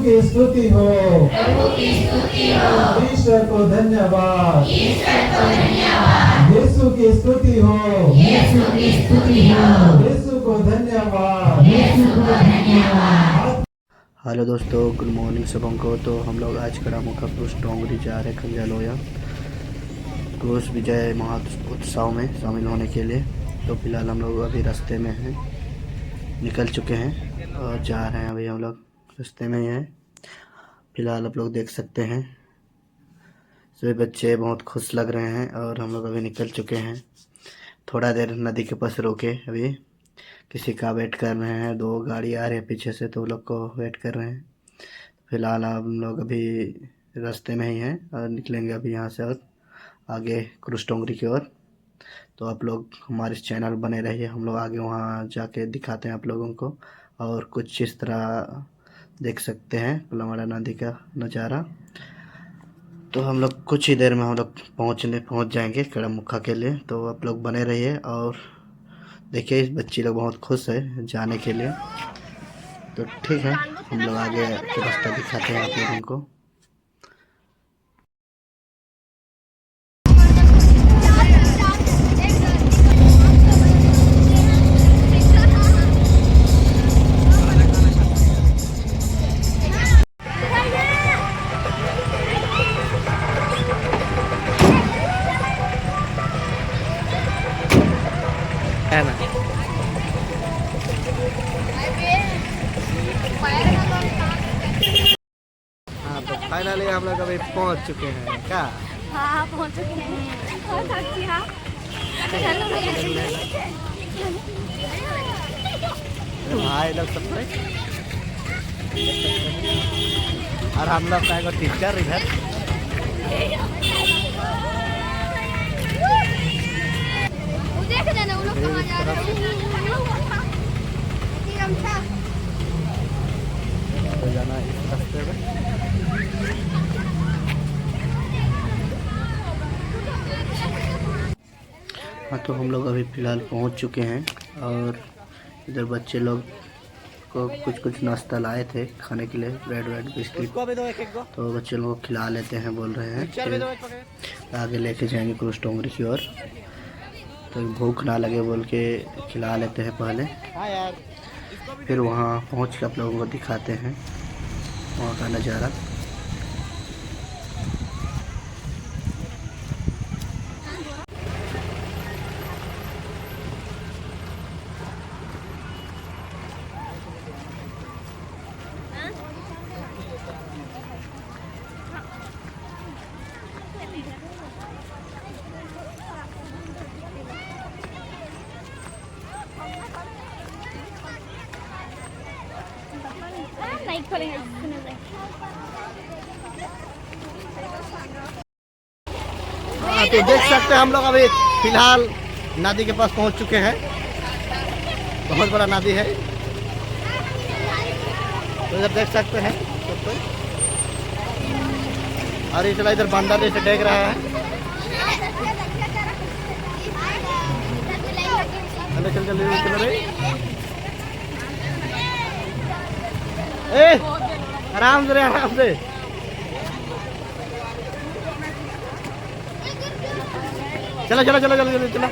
की स्तुति हो, ईश्वर को धन्यवाद, यीशु की स्तुति हो, यीशु को धन्यवाद। हेलो दोस्तों, गुड मॉर्निंग सबों को। तो हम लोग आज कड़ा मुखा क्रूस टोंगरी जा रहे खंजा लोया क्रूस विजय महोत्सव में शामिल होने के लिए। तो फिलहाल हम लोग अभी रास्ते में हैं, निकल चुके हैं और जा रहे हैं। अभी हम लोग रास्ते में ही हैं। फिलहाल आप लोग देख सकते हैं सभी बच्चे बहुत खुश लग रहे हैं और हम लोग अभी निकल चुके हैं। थोड़ा देर नदी के पास रोके, अभी किसी का वेट कर रहे हैं। 2 गाड़ी आ रही है पीछे से, तो वो लोग को वेट कर रहे हैं। फिलहाल हम लोग अभी रास्ते में ही हैं और निकलेंगे अभी यहाँ से और आगे क्रूस टोंगरी की ओर। तो आप लोग हमारे इस चैनल बने रहिए, हम लोग आगे वहाँ जाके दिखाते हैं आप लोगों को। और कुछ इस तरह देख सकते हैं पलमड़ा नदी का नज़ारा। तो हम लोग कुछ ही देर में हम लोग पहुँच जाएंगे कड़ामुखा के लिए। तो आप लोग बने रहिए और देखिए, इस बच्ची लोग बहुत खुश है जाने के लिए। तो ठीक है, हम लोग आगे रास्ता दिखाते हैं आप लोगों को। है ना। हाँ, तो फाइनली हम लोग अभी पहुंच चुके हैं। क्या? हाँ, पहुंच चुके हैं। और साक्षी, हाँ भाई लोग सब और हम लोग का एक टीचर इधर। देख देना वो लोग कहाँ जा रहे हैं। तो जाना इस रास्ते में। हाँ, तो हम लोग अभी फ़िलहाल पहुंच चुके हैं और इधर बच्चे लोग को कुछ नाश्ता लाए थे खाने के लिए, ब्रेड बिस्किट। तो बच्चे लोगों को खिला लेते हैं, बोल रहे हैं फिर आगे लेके जाएंगे क्रूस टोंगरी की ओर। तो भूख ना लगे बोल के खिला लेते हैं पहले, फिर वहाँ पहुँच के आप लोगों को दिखाते हैं वहाँ का नज़ारा। नहीं खोलेंगे। हाँ, तो देख सकते हैं हम लोग अभी फिलहाल नदी के पास पहुंच चुके हैं। बहुत बड़ा नदी है, तो इधर देख सकते हैं और इस इधर बंदा जैसे देख रहा है। चल चल चल ए, आराम से आराम से। चलो चलो चलो चलो चलो चलो।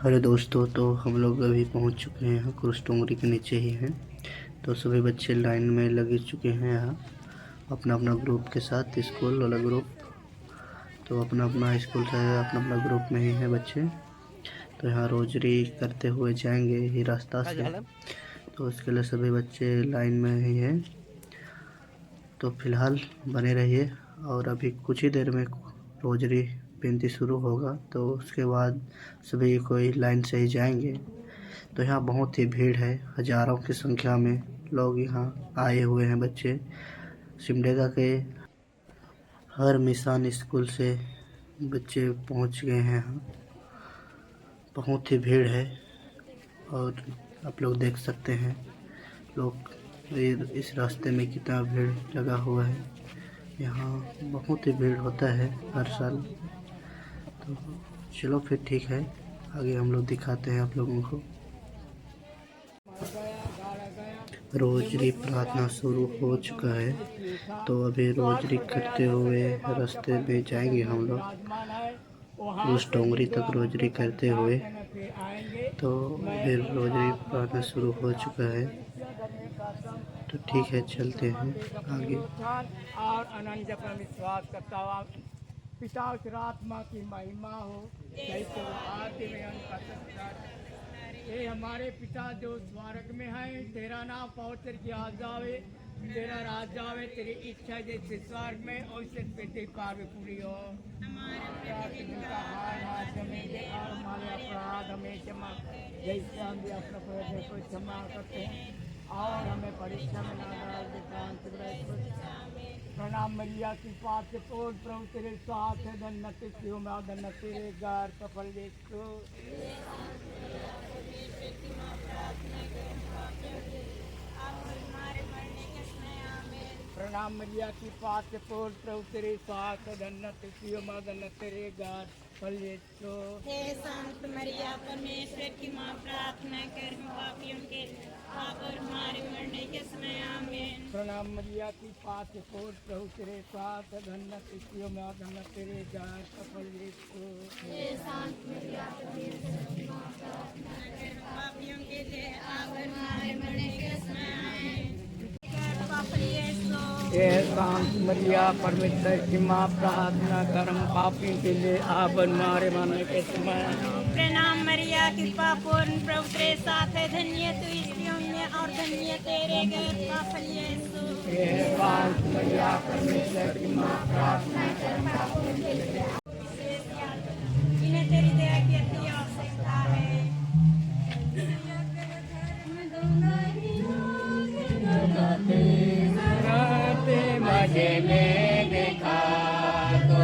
हेलो दोस्तों, तो हम लोग अभी पहुंच चुके हैं यहाँ क्रूस टोंगरी के नीचे ही हैं। तो सभी बच्चे लाइन में लगे चुके हैं यहाँ अपना अपना ग्रुप के साथ, स्कूल वाला ग्रुप। तो अपना अपना स्कूल से अपना अपना ग्रुप में ही है बच्चे। तो यहाँ रोजरी करते हुए जाएंगे ही रास्ता से, तो उसके लिए सभी बच्चे लाइन में ही हैं। तो फिलहाल बने रहिए और अभी कुछ ही देर में रोजरी बिनती शुरू होगा, तो उसके बाद सभी कोई लाइन से ही जाएंगे। तो यहाँ बहुत ही भीड़ है, हज़ारों की संख्या में लोग यहाँ आए हुए हैं बच्चे। सिमडेगा के हर मिशन स्कूल से बच्चे पहुँच गए हैं यहाँ। बहुत ही भीड़ है और आप लोग देख सकते हैं लोग इस रास्ते में कितना भीड़ लगा हुआ है। यहाँ बहुत ही भीड़ होता है हर साल। तो चलो फिर ठीक है, आगे हम लोग दिखाते हैं आप लोगों को। रोजरी प्रार्थना शुरू हो चुका है, तो अभी रोजरी करते हुए रास्ते में जाएंगे हम लोग उस डोंगरी तक रोजरी करते हुए। तो फिर रोजरी प्रार्थना शुरू हो चुका है, तो ठीक है चलते हैं आगे। और अनंत पर विश्वास करता हुआ पिता और आत्मा की महिमा हो, जैसे वो आदि में उनका संस्कार। ये हमारे पिता जो स्वर्ग में है, तेरा नाम पवित्र किया जावे, तेरा राज आवे, तेरी इच्छा जैसे स्वर्ग में वैसे पृथ्वी पर भी पूरी हो। हमारा हाथ हमें दे और हमारे अपराध हमें क्षमा, जैसे हम भी अपने अपराध को क्षमा करते हैं, और हमें परीक्षा में ना डाल। प्रणाम मरिया की पाप से तोड़ प्रभु तेरे साथ है, धन्यते क्यों मैं धन्य तेरे घर सफल देखो। प्रणाम मरिया की पाप से तोड़ प्रभु तेरे साथ है, धन्यते क्यों मैं धन्य तेरे घर सफल देखो। हे संत मरिया परमेश्वर की माँ, प्रार्थना कर हम पापियों के आप और हमारे मरने के समय आमीन। प्रणाम मरिया की पास तोड़ प्रभु तेरे साथ धन्य तिथियों में धन्य तेरे घर सफल देखो। पापियों के लिए आप और हमारे मरने के समय आमीन। पापी यीशु, हे शांत मरिया परमेश्वर की माँ, प्रार्थना कर हम पापियों के लिए आप और हमारे मरने के समय। प्रणाम मरिया कृपा पूर्ण प्रभु तेरे साथ है, धन्य तू स्त्रियों में और धन्य तेरे गर्भ का फल यीशु। हे शांत मरिया परमेश्वर की माँ, प्रार्थना कर हम पापियों के लिए। इन्हें तेरी दया की अति आवश्यकता है। मजे में देखा तो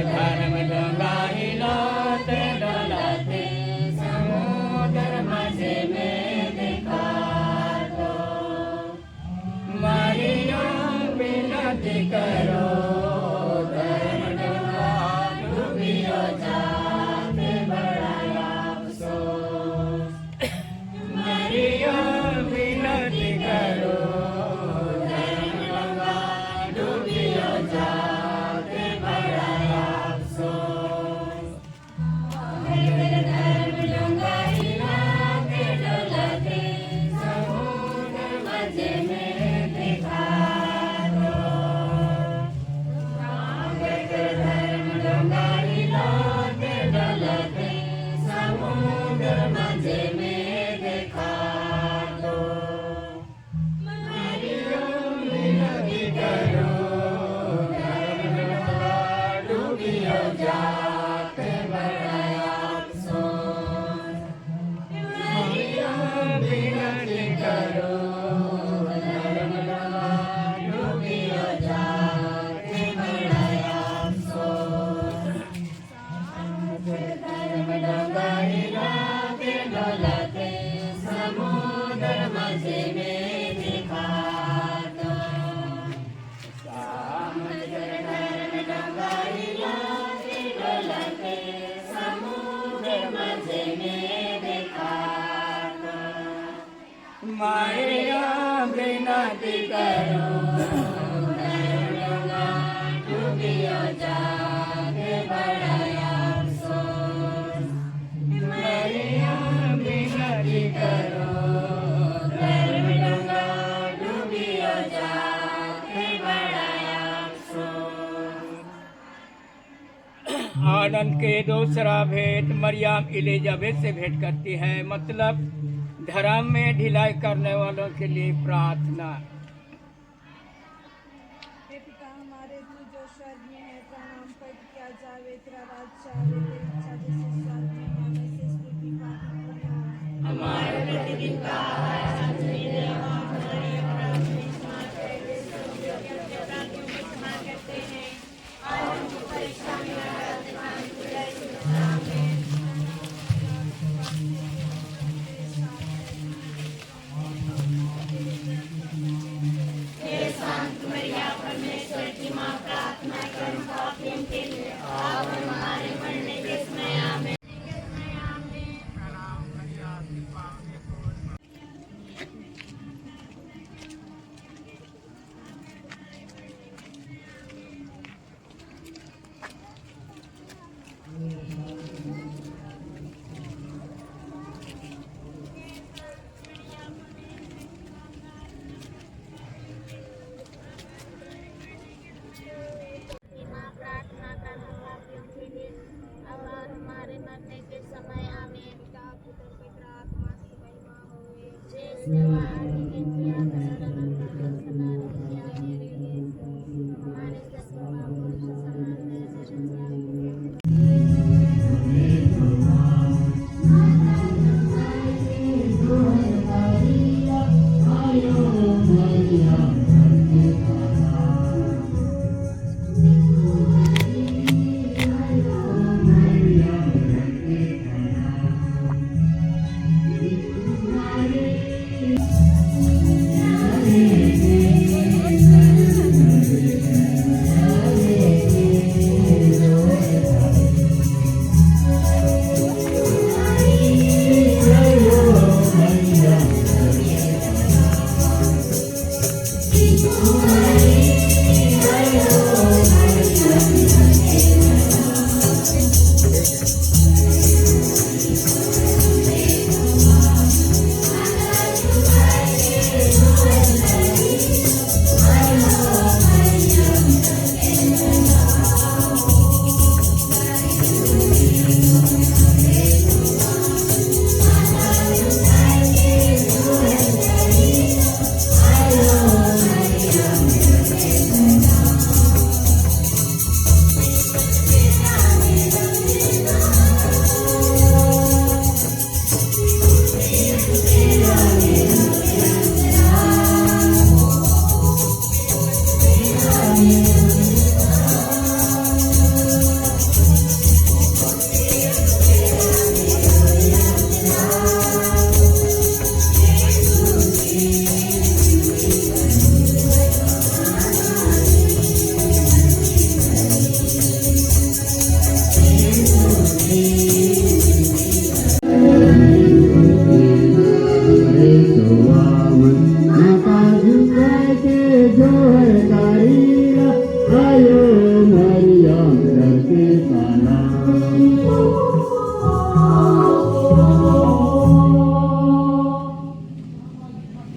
धर्म डोंगाई लौटे डोलाते, समुद्र मजे में देखा तो मारिया विनती करो, धर्म डोंगा डूबियो जाते बड़ा अफसोस। मारिया विनती करो, मारिया विनती करो, डूबियो जाते बड़ा अफसोस। मारिया विनती करो, डूबियो जाते बड़ा अफसोस। आनंद के दूसरा भेंट मरियम एलिजाबेथ से भेंट करती है, मतलब धर्म में ढिलाई करने वालों के लिए प्रार्थना। हे पिता हमारे, तू जो स्वर्ग में है, तेरा नाम पवित्र किया जावे, तेरा राज्य आवे, तेरी इच्छा जैसे स्वर्ग में है वैसे इस पृथ्वी पर भी हो। हमारे प्रतिदिन का आहार आज हमें दे, और हमारे अपराध में क्षमा कर, जैसे हम भी अपने अपराधियों को क्षमा करते हैं, और हमको परीक्षा में न डालना, परंतु दया से बचाओ।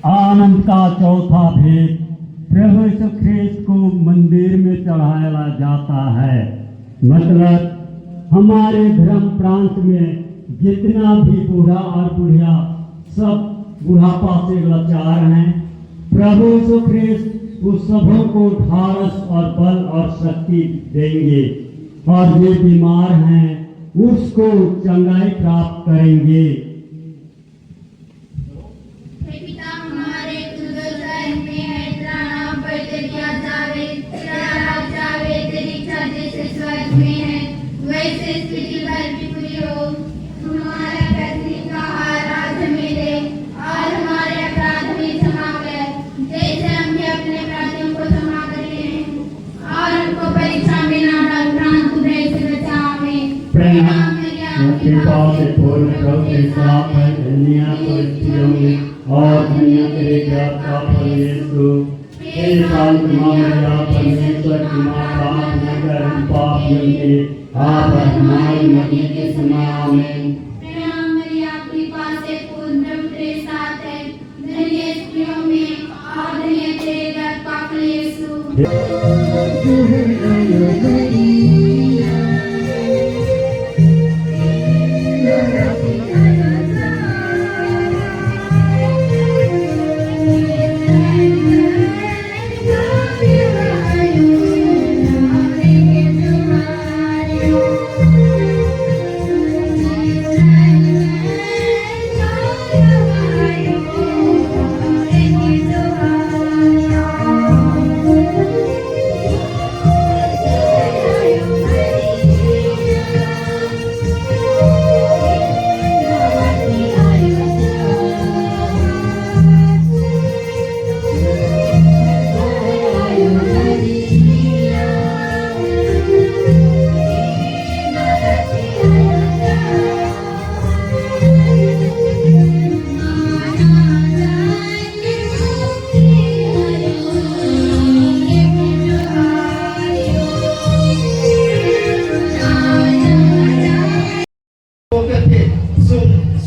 आनंद का चौथा भेद प्रभु यीशु ख्रीस्त को मंदिर में चढ़ाया जाता है। मतलब हमारे धर्म प्रांत में जितना भी बूढ़ा और बुढ़िया सब बुढ़ापा से लाचार हैं, प्रभु यीशु ख्रीस्त उस सबों को ढाढ़स और बल और शक्ति देंगे और जो बीमार हैं उसको चंगाई प्राप्त करेंगे। पिता हमारे तू जो स्वर्ग में है, तेरा नाम पवित्र किया जावे, तेरा राज्य आवे, तेरी इच्छा जैसे स्वर्ग में है वैसे इस पृथ्वी पर भी पूरी हो। हमारा प्रतिदिन का आहार आज हमें दे और हमारे अपराध भी क्षमा कर जैसे हम भी अपने अपराधियों को क्षमा करते हैं, और हमको परीक्षा में न डाल परंतु बुराई से बचा। आमीन। प्रणाम कृपा से पूर्ण प्रभु के साथ है, धन्य तो स्त्रियों में और धन्य तेरे गर्भ का फल यीशु। हे शांत मरिया, परमेश्वर की माता, नगर हम पापियों के आप हमारी मरने के समय। आमीन। प्रणाम मरिया, कृपा से पूर्ण प्रभु तेरे साथ है, धन्य स्त्रियों में और धन्य तेरे गर्भ का फल यीशु।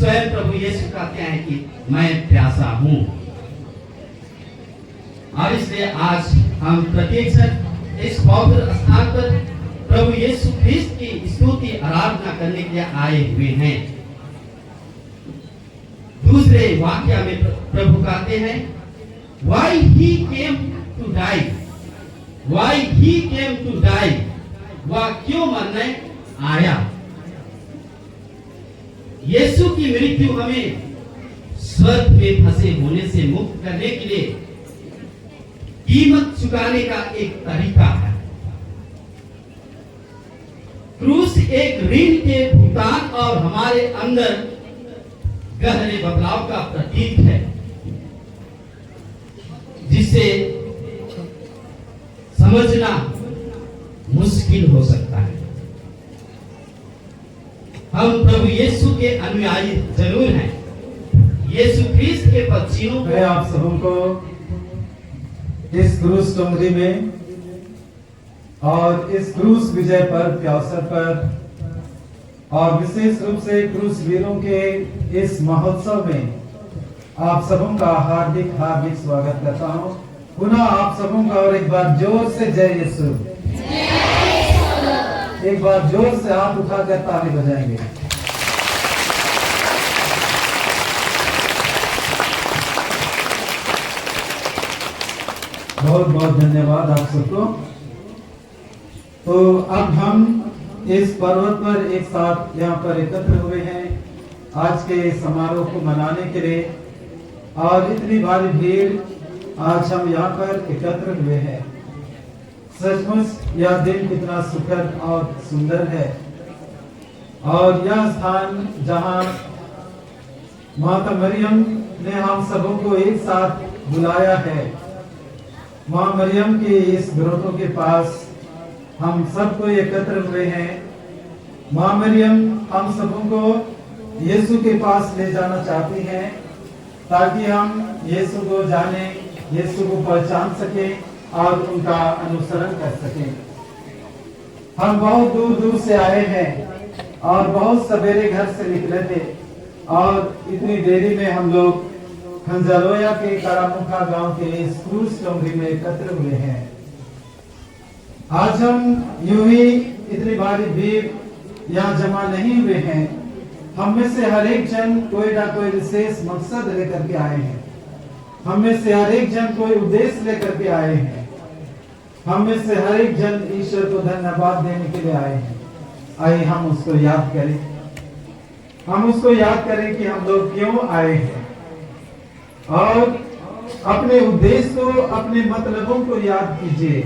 स्वयं प्रभु यीशु कहते हैं कि मैं प्यासा हूँ, और इसलिए आज हम प्रत्येक क्षण इस पवित्र स्थान पर प्रभु यीशु ख्रीस्त की स्तुति आराधना करने के लिए आए हुए हैं। दूसरे वाक्य में प्रभु कहते हैं, Why he came to die? Why he came to die? वह क्यों मरने आया? यीशु की मृत्यु हमें स्वर्ग में फंसे होने से मुक्त करने के लिए कीमत चुकाने का एक तरीका है। क्रूस एक ऋण के भुगतान और हमारे अंदर गहरे बदलाव का प्रतीक है, जिसे समझना मुश्किल हो सकता है। हम प्रभु यीशु के अनुयायी जरूर हैं। यीशु ख्रीस्त के पक्षियों मैं आप सबों को इस क्रूस टोंगरी में और इस क्रूस विजय पर्व के अवसर पर और विशेष रूप से क्रूस वीरों के इस महोत्सव में आप सबों का हार्दिक हार्दिक स्वागत करता हूं। पुनः आप सबों का और एक बार जोर से जय यीशु। एक बार जोर से हाथ उठाकर ताली बजाएंगे। बहुत बहुत धन्यवाद आप सबको। तो अब हम इस पर्वत पर एक साथ यहाँ पर एकत्र हुए हैं आज के समारोह को मनाने के लिए, और इतनी भारी भीड़ आज हम यहाँ पर एकत्र हुए हैं। सचमुच यह दिन कितना सुखद और सुंदर है, और यह स्थान जहाँ माता मरियम ने हम सबों को एक साथ बुलाया है, माँ मरियम के इस ग्रोटों के पास हम सबको एकत्र हुए हैं। माँ मरियम हम सबों को यीशु के पास ले जाना चाहती हैं, ताकि हम यीशु को जाने, यीशु को पहचान सकें और उनका अनुसरण कर सकें। हम बहुत दूर दूर से आए हैं और बहुत सवेरे घर से निकले थे, और इतनी देरी में हम लोग खंजालोया के करामुखा गांव के इस क्रूस टोंगरी में एकत्र हुए हैं। आज हम यूं ही इतनी भारी भीड़ यहाँ जमा नहीं हुए हैं। हम में से हर एक जन कोई ना कोई विशेष मकसद लेकर के आए हैं। हम में से हर एक जन कोई उद्देश्य लेकर के आए हैं। हम में से हर एक जन ईश्वर को धन्यवाद देने के लिए आए हैं। आइए हम उसको याद करें। हम उसको याद करें कि हम लोग क्यों आए हैं, और अपने उद्देश्य को, अपने मतलबों को याद कीजिए।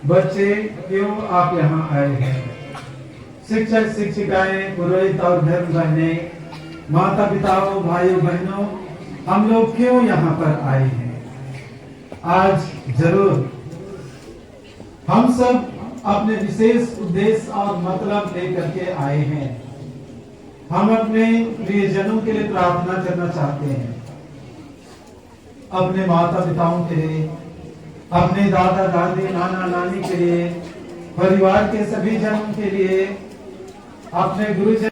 बच्चे, क्यों आप यहाँ आए हैं? शिक्षक शिक्षिकाएं, पुरोहित और धर्म बहने, माता पिताओं, भाइयों बहनों, हम लोग क्यों यहाँ पर आए हैं? आज जरूर हम सब अपने विशेष उद्देश्य और मतलब लेकर के आए हैं। हम अपने प्रियजनों के लिए प्रार्थना करना चाहते हैं, अपने माता पिताओं के लिए, अपने दादा दादी, नाना नानी के लिए, परिवार के सभी जनों के लिए, अपने गुरुजन।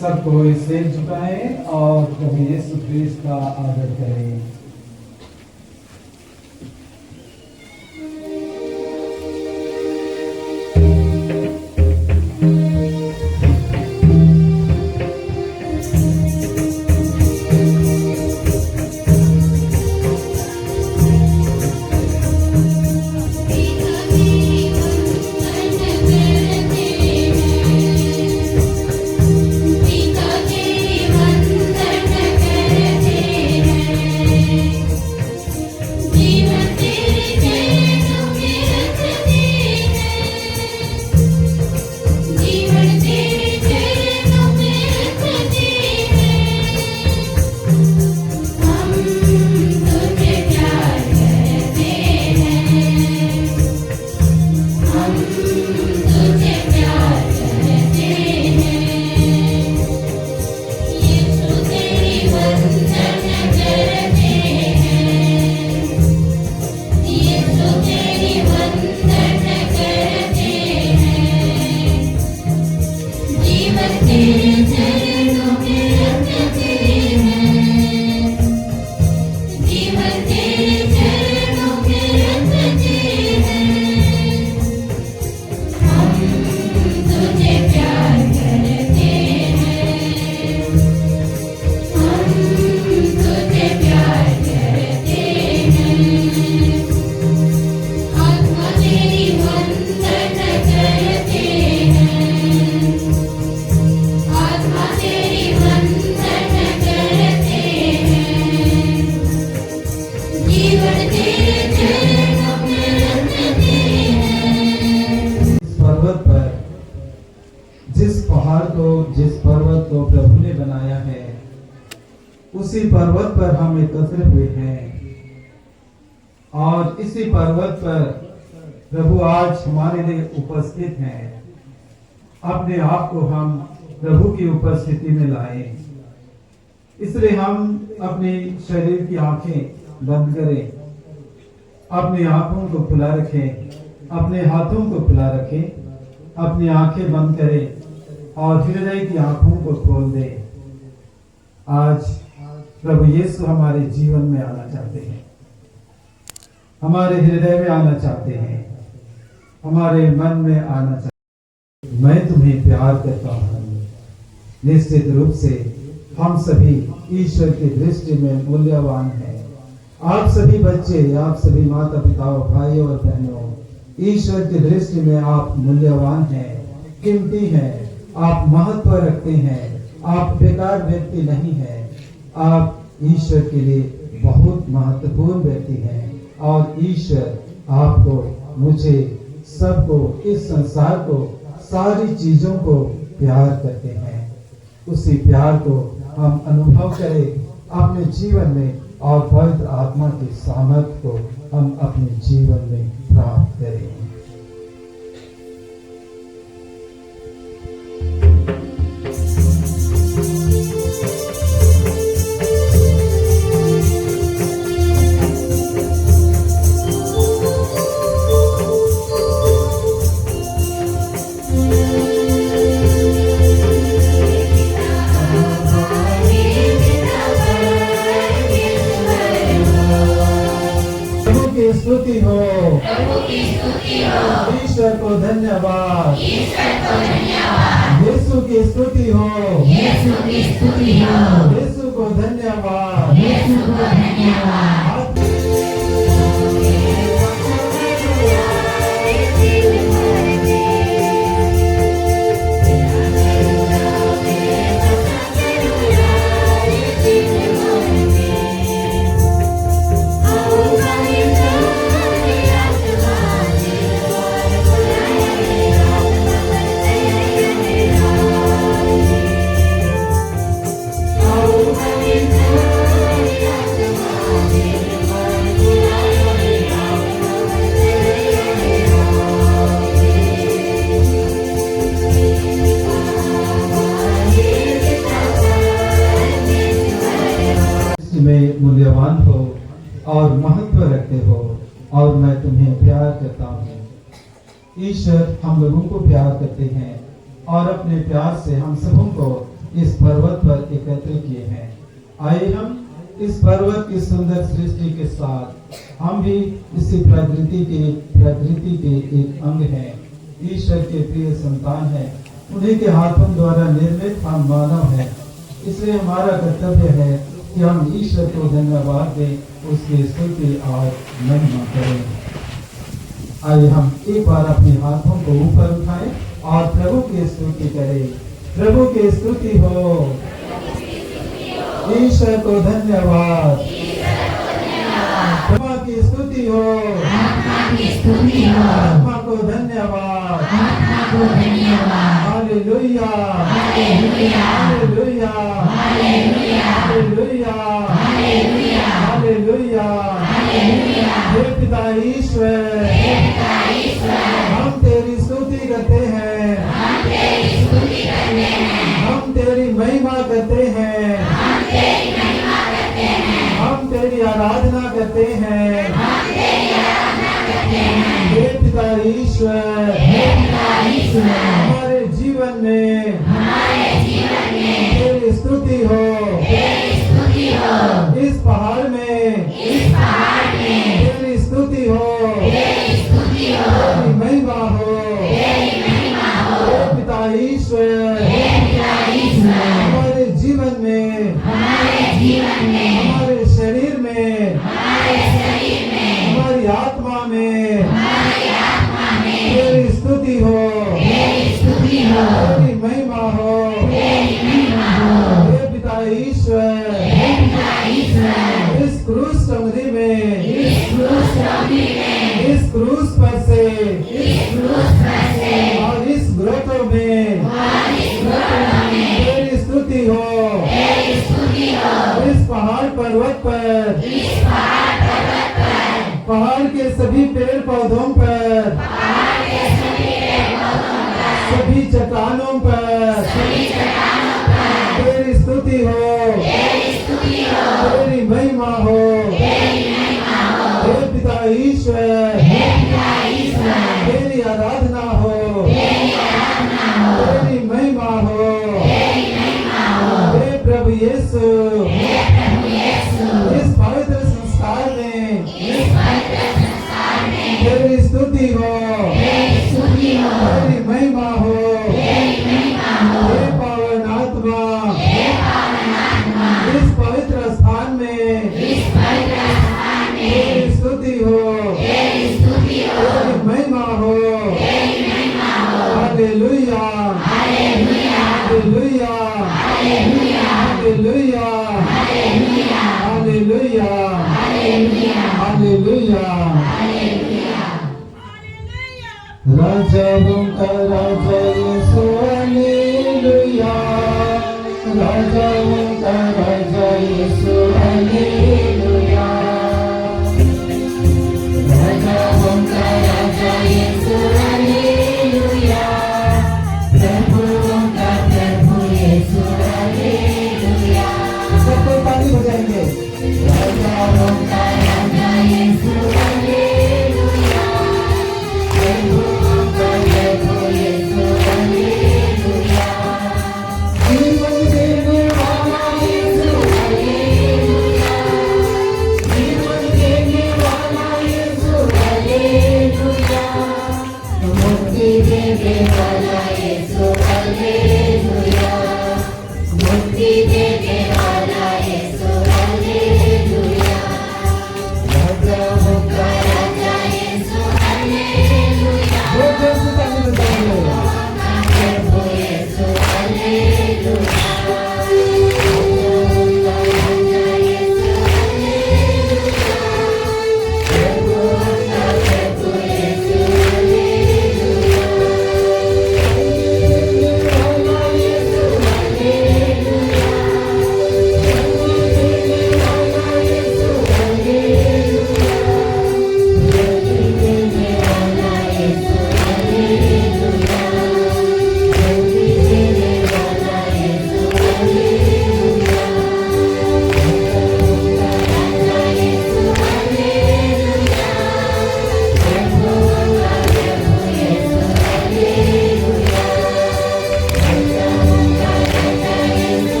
सबको सिर झुकाएं और प्रभु यीशु ख्रीस्त का आदर करें। पिता तेरी वंदन करते हैं। उसी पर्वत पर हम एकत्र हुए हैं और इसी पर्वत पर प्रभु आज हमारे लिए उपस्थित हैं। अपने आप को हम प्रभु की उपस्थिति में लाए, इसलिए हम अपने शरीर की आंखें बंद करें, अपनी आंखों को खुला रखें, अपने हाथों को खुला रखें, अपनी आंखें बंद करें और हृदय की आंखों को खोल दें। आज प्रभु यीशु हमारे जीवन में आना चाहते हैं, हमारे हृदय में आना चाहते हैं, हमारे मन में आना चाहते हैं। मैं तुम्हें प्यार करता हूँ। निश्चित रूप से हम सभी ईश्वर की दृष्टि में मूल्यवान हैं। आप सभी बच्चे, आप सभी माता पिता, भाइयों और बहनों, ईश्वर की दृष्टि में आप मूल्यवान हैं, कीमती हैं, आप महत्व रखते हैं, आप बेकार व्यक्ति नहीं हैं, आप ईश्वर के लिए बहुत महत्वपूर्ण व्यक्ति हैं और ईश्वर आपको, मुझे, सबको, इस संसार को, सारी चीजों को प्यार करते हैं। उसी प्यार को हम अनुभव करें अपने जीवन में और पवित्र आत्मा की सामर्थ को हम अपने जीवन में प्राप्त करें। स्तुति हो, ईश्वर को धन्यवाद, यीशु की स्तुति हो, यीशु को धन्यवाद। में मूल्यवान हो और महत्व रखते हो और मैं तुम्हें प्यार करता हूँ। ईश्वर हम लोगों को प्यार करते हैं और अपने प्यार से हम सबों को इस पर्वत पर एकत्र किए हैं। आइए हम इस पर्वत की सुंदर सृष्टि के साथ, हम भी इसी प्रकृति के एक अंग हैं, ईश्वर के प्रिय संतान हैं, उन्हीं के हाथों द्वारा निर्मित हम मानव हैं। इसलिए हमारा कर्तव्य है कि हम ईश्वर को धन्यवाद दें, उसकी स्तुति और महिमा करें। आइए हम एक बार अपने हाथों को ऊपर उठाएं और प्रभु की स्तुति करें। प्रभु की स्तुति हो, ईश्वर को धन्यवाद, आत्मा की स्तुति हो, आत्मा को धन्यवाद, हालेलुया, हालेलुया, हालेलुया, हालेलुया। हे पिता ईश्वर, हम तेरी स्तुति करते हैं, हम तेरी महिमा करते हैं, हम तेरी आराधना करते हैं। हे पिता ईश्वर, हमारे जीवन में तेरी स्तुति हो, इस पहाड़ में तेरी स्तुति हो, तेरी महिमा हो। हे पिता ईश्वर, हमारे जीवन में, हमारे शरीर में, हमारी आत्मा में तेरी स्तुति हो, तेरी महिमा हो। हे पिता ईश्वर, इस क्रूस टंगरी में, इस क्रूस पर से और इस ग्रोटो में तेरी स्तुति हो, इस पर्वत पर, पहाड़ के सभी पेड़ पौधों पर, सभी चट्टानों पर तेरी स्तुति हो, तेरी महिमा हो, हे पिता ईश्वर, तेरी आराधना हो, तेरी महिमा हो, हे प्रभु यीशु, इस पवित्र संस्कार में तेरी स्तुति हो, तेरी महिमा हो, हे पावन आत्मा, इस पवित्र स्थान में तेरी स्तुति हो, तेरी महिमा हो, hallelujah, hallelujah, hallelujah, hallelujah, hallelujah. राजाओं का राजा यीशु, हालेलुया, राजाओं का राजा यीशु, हालेलुया, राजाओं का राजा यीशु, हालेलुया, प्रभुओं का प्रभु यीशु, हालेलुया। सबको ताली बजाएंगे। राजाओं का राजा यीशु, हालेलुया, प्रभुओं का प्रभु यीशु,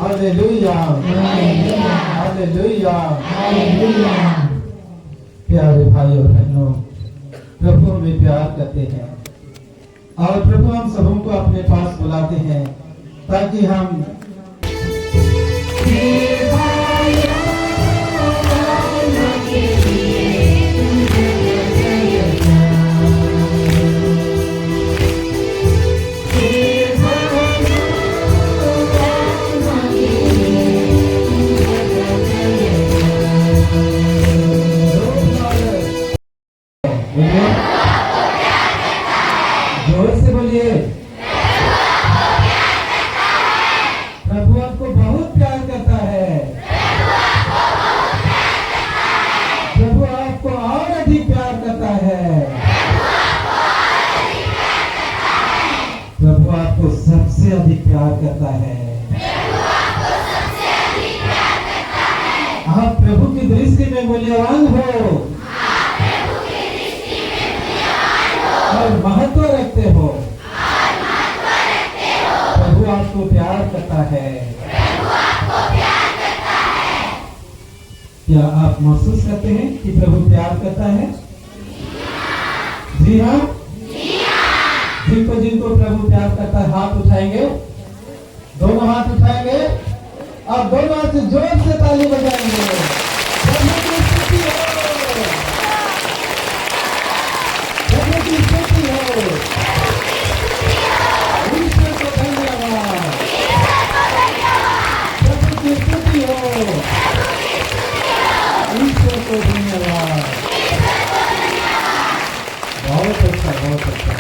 हालेलुया, हालेलुया, हालेलुया। प्यारे भाई और बहनों, प्रभु हमें प्यार करते हैं और प्रभु हम सबों को अपने पास बुलाते हैं ताकि हम जोर से बोलिए, प्रभु आपको बहुत प्यार करता है। प्रभु आपको और अधिक प्यार करता है। प्रभु आपको सबसे अधिक प्यार करता है। आप प्रभु की दृष्टि में मूल्यवान हो और महत्व रखते हो। प्रभु आपको प्यार करता है। क्या आप महसूस करते हैं कि प्रभु प्यार करता है? जी हाँ, जिनको जिनको प्रभु प्यार करता है हाथ उठाएंगे, दोनों हाथ उठाएंगे और दोनों हाथ से जोर से ताली बजाएंगे। प्रभु की स्तुति हो, प्रभु की स्तुति हो, ईश्वर को धन्यवाद, प्रभु की स्तुति हो, ईश्वर को धन्यवाद। बहुत अच्छा, बहुत अच्छा।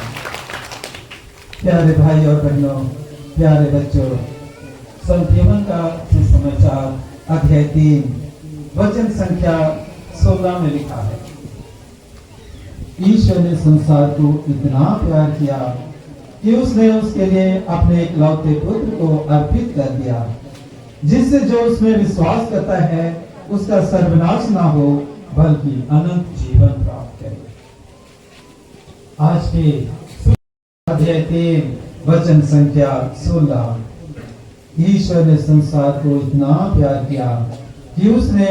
प्यारे भाई और बहनों, प्यारे बच्चों, संकीर्तन का सुसमाचार अध्याय 3 वचन संख्या 16 में लिखा है, ईश्वर ने संसार को इतना प्यार किया कि उसने उसके लिए अपने इकलौते पुत्र को अर्पित कर दिया, जिससे जो उसमें विश्वास करता है उसका सर्वनाश ना हो बल्कि अनंत जीवन प्राप्त करे। आज के अध्याय 3 वचन संख्या 16, ईश्वर ने संसार को इतना प्यार किया कि उसने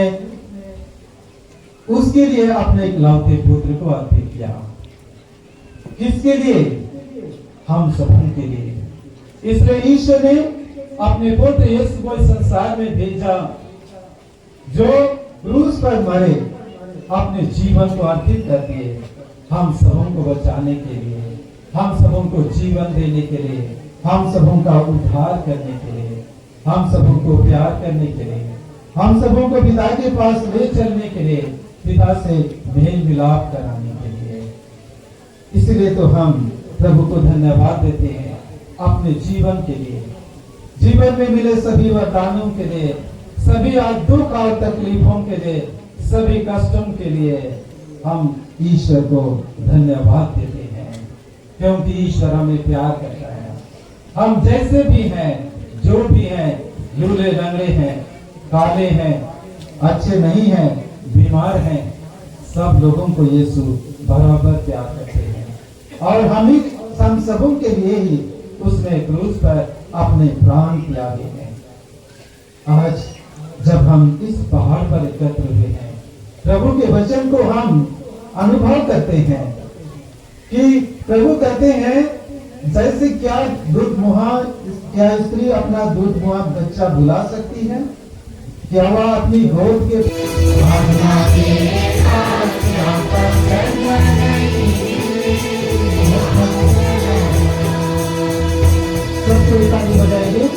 उसके लिए अपने इकलौते पुत्र को अर्पित किया। किसके लिए? हम सबों के लिए। इसलिए ईश्वर ने अपने पुत्र यीशु को संसार में भेजा, जो क्रूस पर मरे, अपने जीवन को अर्पित कर दिए हम सबों को बचाने के लिए, हम सबों को जीवन देने के लिए, हम सबों का उद्धार करने के लिए, हम सबों को प्यार करने के लिए, हम सबों को पिता के पास ले चलने के लिए, पिता से मेल मिलाप कराने के लिए। इसलिए तो हम प्रभु को धन्यवाद देते हैं अपने जीवन के लिए, जीवन में मिले सभी वरदानों के लिए, सभी दुख और तकलीफों के लिए, सभी कष्टों के लिए हम ईश्वर को धन्यवाद देते हैं, क्योंकि ईश्वर हमें प्यार करता है। हम जैसे भी हैं, जो भी हैं, लूले लंगड़े हैं, काले हैं, अच्छे नहीं हैं, बीमार हैं, सब लोगों को यीशु बराबर प्यार करते हैं और हम सबों के लिए ही उसने क्रूस पर अपने प्राण त्यागे हैं। आज जब हम इस पहाड़ पर एकत्र हुए हैं, प्रभु के वचन को हम अनुभव करते हैं कि प्रभु कहते हैं जैसे क्या क्या स्त्री अपना दूध मुहा बच्चा बुला सकती है, क्या वह अपनी गोद के सबको ताली बजाएंगे।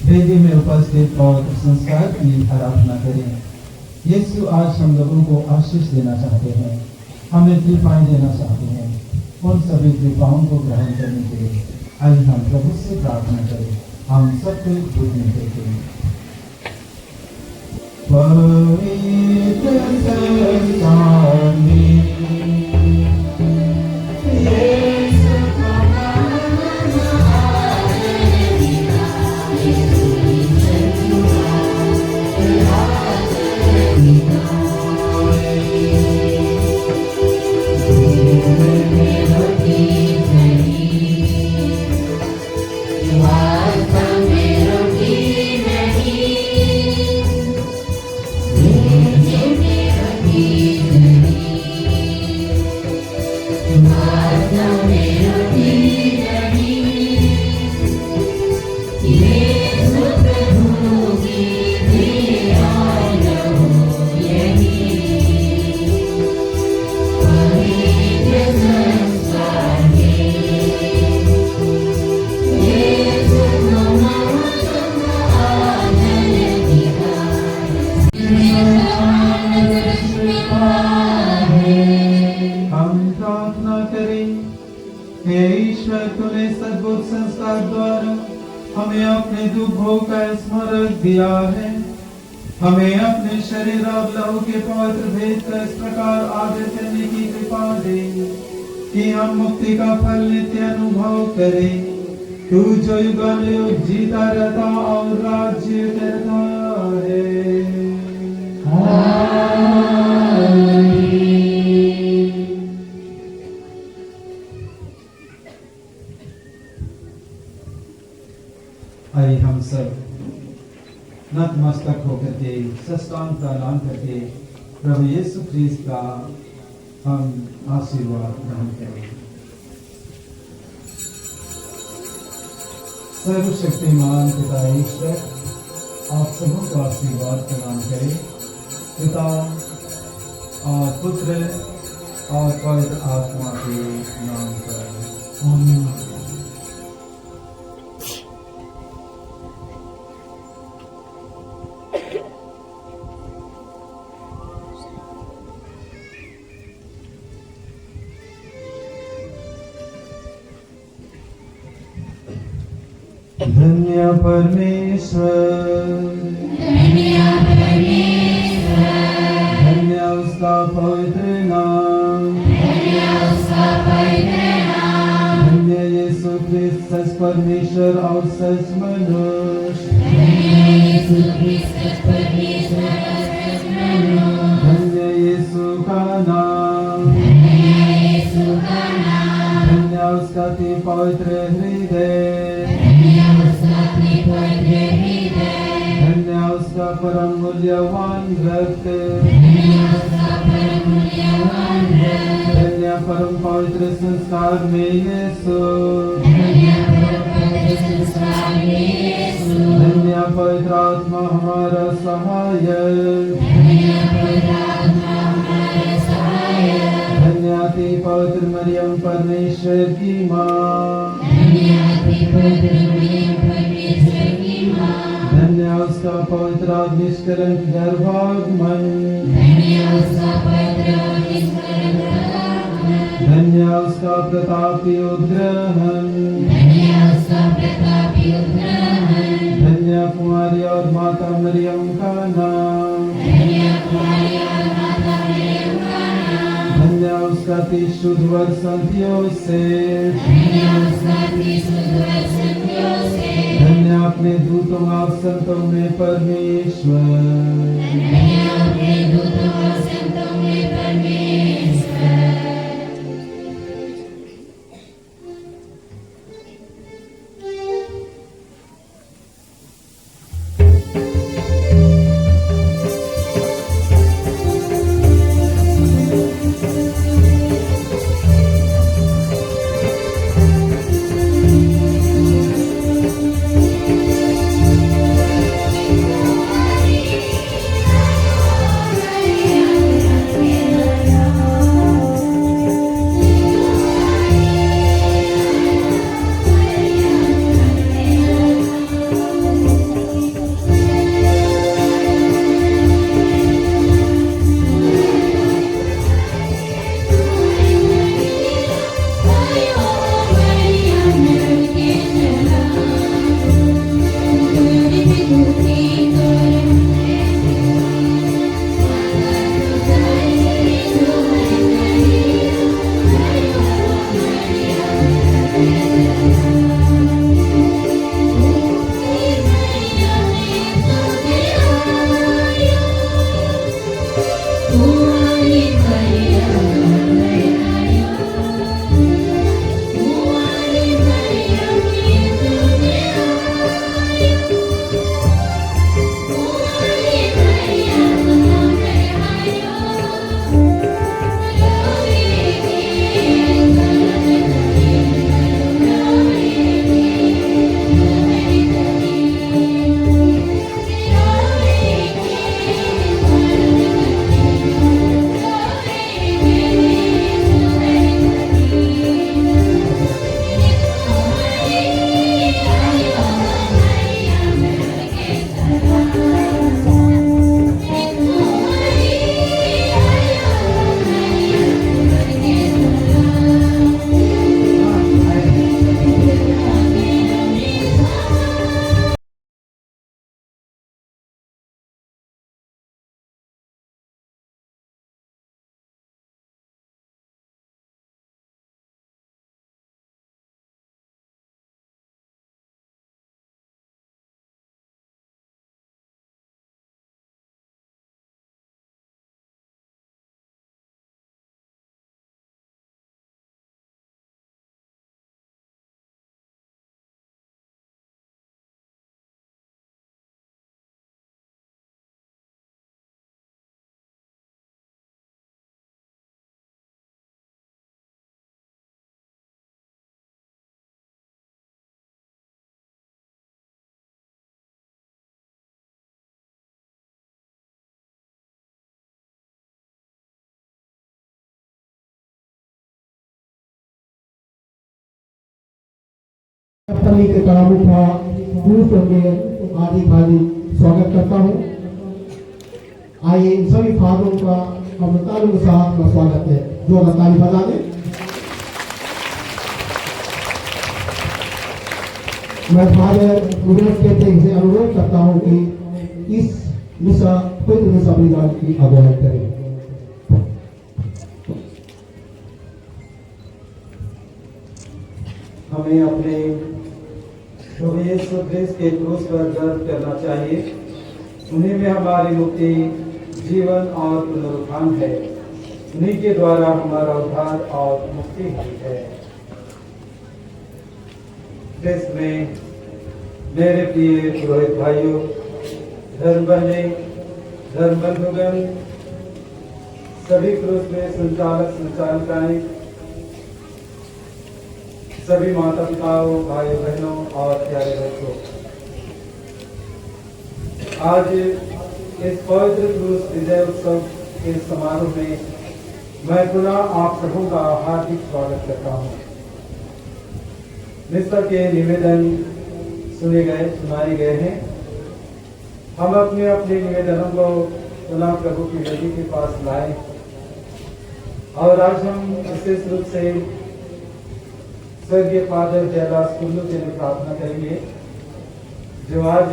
वेदी में उपस्थित और संस्कार की आराधना करें। यीशु आज हम लोगों को आशीष देना चाहते हैं, हमें कृपाएं देना चाहते हैं। उन सभी कृपाओं को ग्रहण करने के लिए आइए हम प्रभु से प्रार्थना करें। हम सबको झूठने देते हैं। पवित्र संसार में हमें अपने दुख भोग का स्मरण दिया है। हमें अपने शरीर और लहू के पवित्र भेद का इस प्रकार आदर करने की कृपा दे कि हम मुक्ति का फल नित्य अनुभव करें। तू जो युगानुयुग जीता रहता और राज्य करता है। आइए हम सब नतमस्तक होकर के सष्टांग प्रणाम करके प्रभु यीशु ख्रीस्त का हम आशीर्वाद ग्रहण करें। सर्वशक्तिमान पिता ईश्वर आप सबों को आशीर्वाद प्रदान करें, पिता और पुत्र और पवित्र आत्मा के नाम पर आमीन। धन्य परमेश्वर, धन्य उसका पवित्र नाम, धन्य यीशु ख्रिस्त सच परमेश्वर और सच मनुष्य, धन्य यीशु का नाम, धन्य उसका अति पवित्र हृदय, धन्य उसका परम मूल्यवान रक्त, धन्य परम पवित्र संस्कार में यीशु, धन्य पवित्र आत्मा हमारा सहायक, धन्य अति पवित्र मरियम परमेश्वर की माँ, धन्य उसका पवित्र निष्कलंक गर्भागमन, धन्य उसका प्रतापी उद्ग्रहण, धन्य कुमारी और माता मरियम का नाम, धन्य उसका अति शुद्ध वर्षंत योसेफ, धन्य अपने दूतों और संतों में परमेश्वर, सप्तमी के कलामुखा पुरुषों के आदि भादी स्वागत करता हूँ। आइए इन सभी फादरों का हम तालियों के साथ का स्वागत है। जो ताली बजा दें। मैं फादर गुरुदेव के थे से अनुरोध करता हूँ कि इस मिसा पवित्र मिसा बलिदान की अगुवाई करें। हमें अपने प्रभु यीशु ख्रिस्त के क्रूस पर गर्व करना चाहिए। उन्हीं में हमारी मुक्ति, जीवन और पुनरुत्थान है। उन्हीं के द्वारा हमारा उद्धार और मुक्ति हुई है। ख्रिस्त में मेरे प्रिय पुरोहित भाइयों, धर्म बहनें, धर्म बंधुगण, सभी क्रूस में संचालक संचालिकाएं, सभी माता पिताओं, भाई बहनों और प्यारे बच्चों, आज इस पवित्र क्रूस विजय उत्सव के समारोह में मैं पुनः आप सबों का हार्दिक स्वागत करता हूँ। मिस्र के निवेदन सुनाए गए हैं। हम अपने अपने निवेदनों को पुनः प्रभु की वेदी के पास लाए और आज हम विशेष रूप से स्वर्गीय फादर जयदास कुल्लू के लिए प्रार्थना करेंगे, जो आज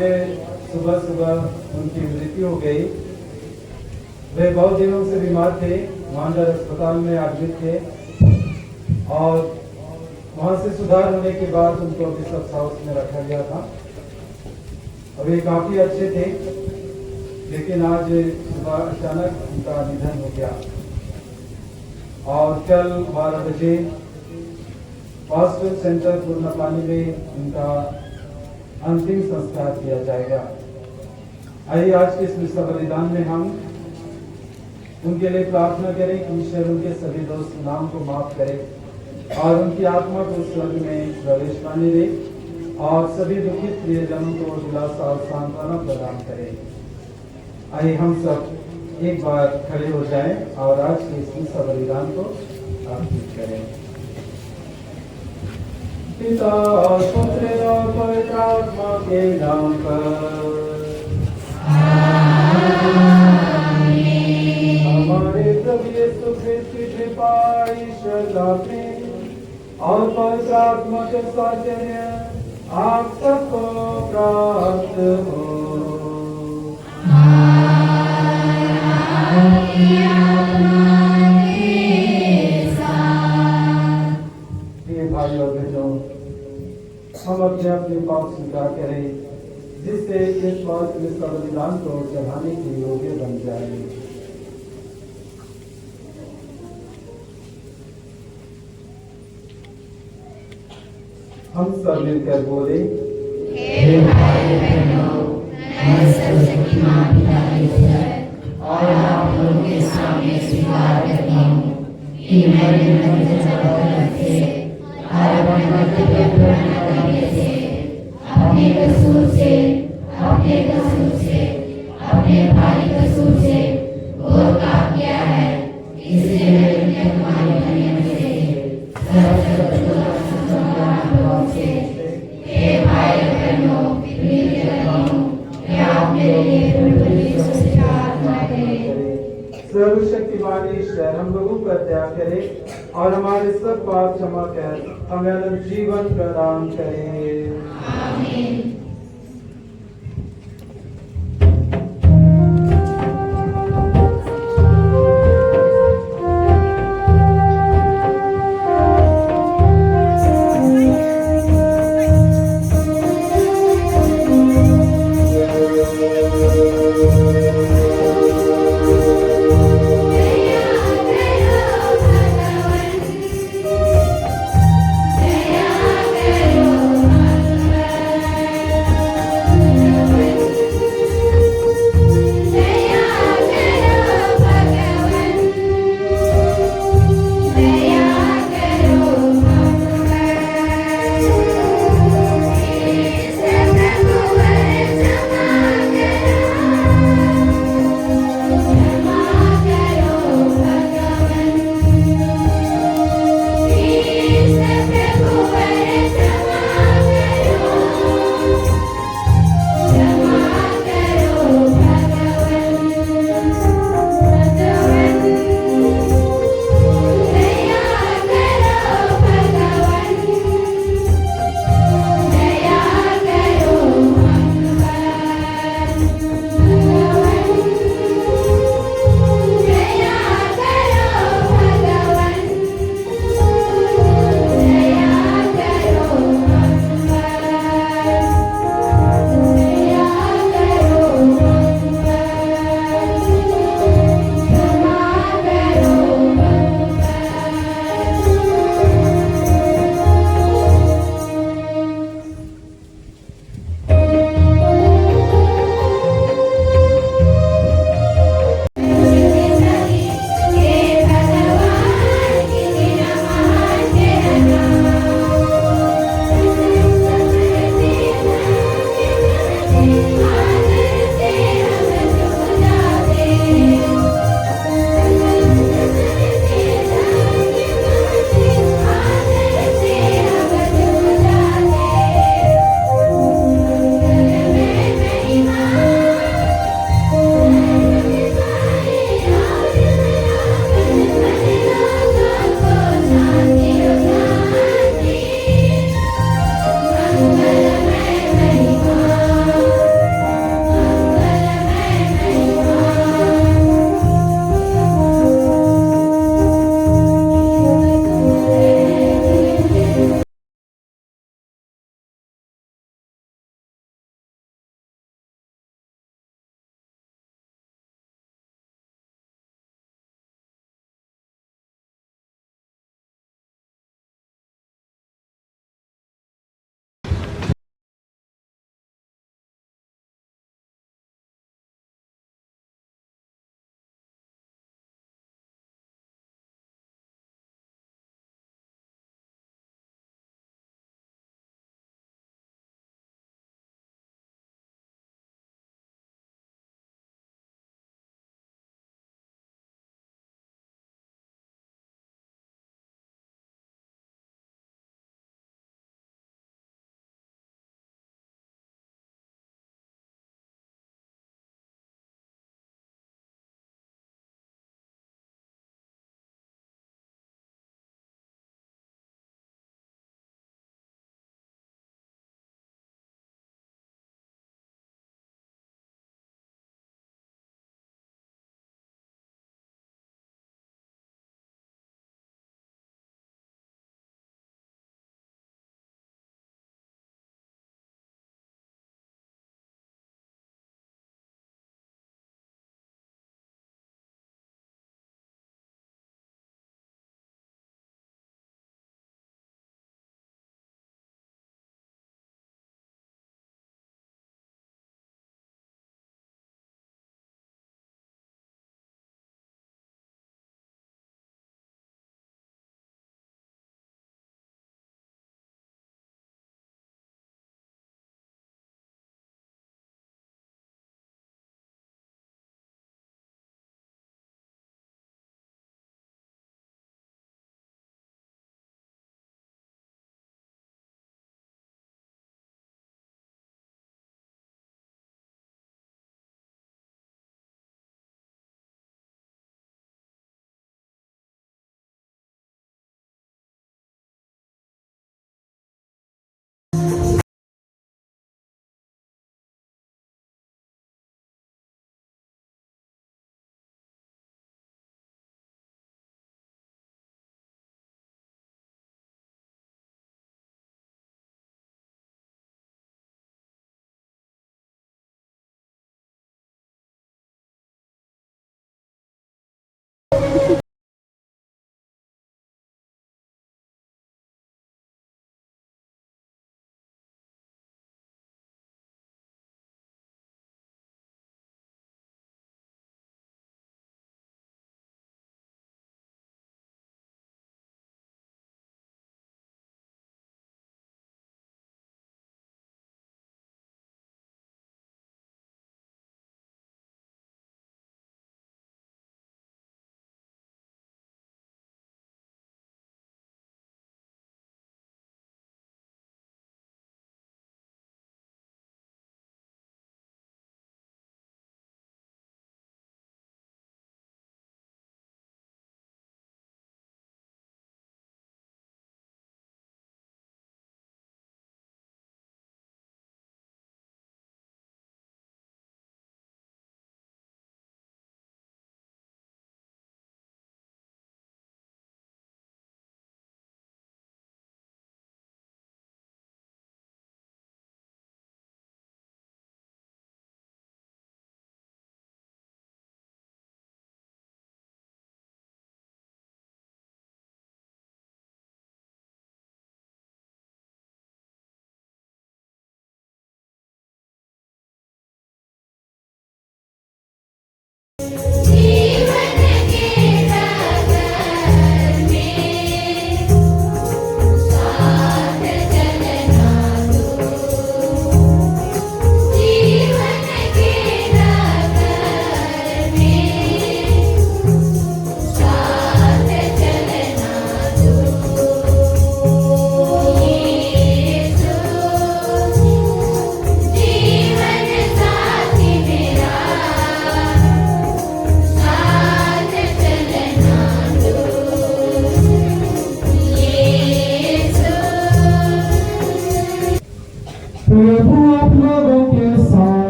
सुबह सुबह उनकी मृत्यु हो गई। वे बहुत दिनों से बीमार थे, मांडर अस्पताल में एडमिट थे और वहां से सुधार होने के बाद उनको बिशप्स हाउस में रखा गया था। अभी काफी अच्छे थे, लेकिन आज सुबह अचानक उनका निधन हो गया और कल 12 बजे हॉस्पिटल सेंटर पूर्णपानी में उनका अंतिम संस्कार किया जाएगा। आइए आज के इस मिसा बलिदान में हम उनके लिए प्रार्थना करें कि ईश्वर उनके सभी दोस्त नाम को माफ करे और उनकी आत्मा को स्वर्ग में प्रवेश पाने दे और सभी दुखित प्रियजनों को दिलासा और सांत्वना प्रदान करे। आइए हम सब एक बार खड़े हो जाएं और आज के इस मिसा बलिदान को अर्पित करें। पिता और पुत्र और पवित्र आत्मा के नाम पर हमारे प्रभु यीशु ख्रिस्त की कृपा, ईश्वर का प्रेम और पवित्र आत्मा के साथ आप सबको प्राप्त हो। भाई और बहनों, हम अपने अपने पाप स्वीकार करें, जिससे इस पवित्र बलिदान को चढ़ाने के योग्य बन जाए। हम सब मिलकर बोले, हे भाई बहनों, मैं सर्वशक्तिमान पिता ईश्वर और आप लोगों के सामने स्वीकार करता हूँ कि मैंने अपने कसूर से, अपने भाई कसूर से घोर पाप किया है। इसलिए मैं तुम्हारे नियम से, हे भाई बहनों, विनती करता हूँ कि आप मेरे लिए प्रभु यीशु से प्रार्थना करें। सर्वशक्तिमान ईश्वर हम लोगों पर दया करे और हमारे सब पाप क्षमा कर हमें अनंत जीवन प्रदान करे। आमीन। Jaya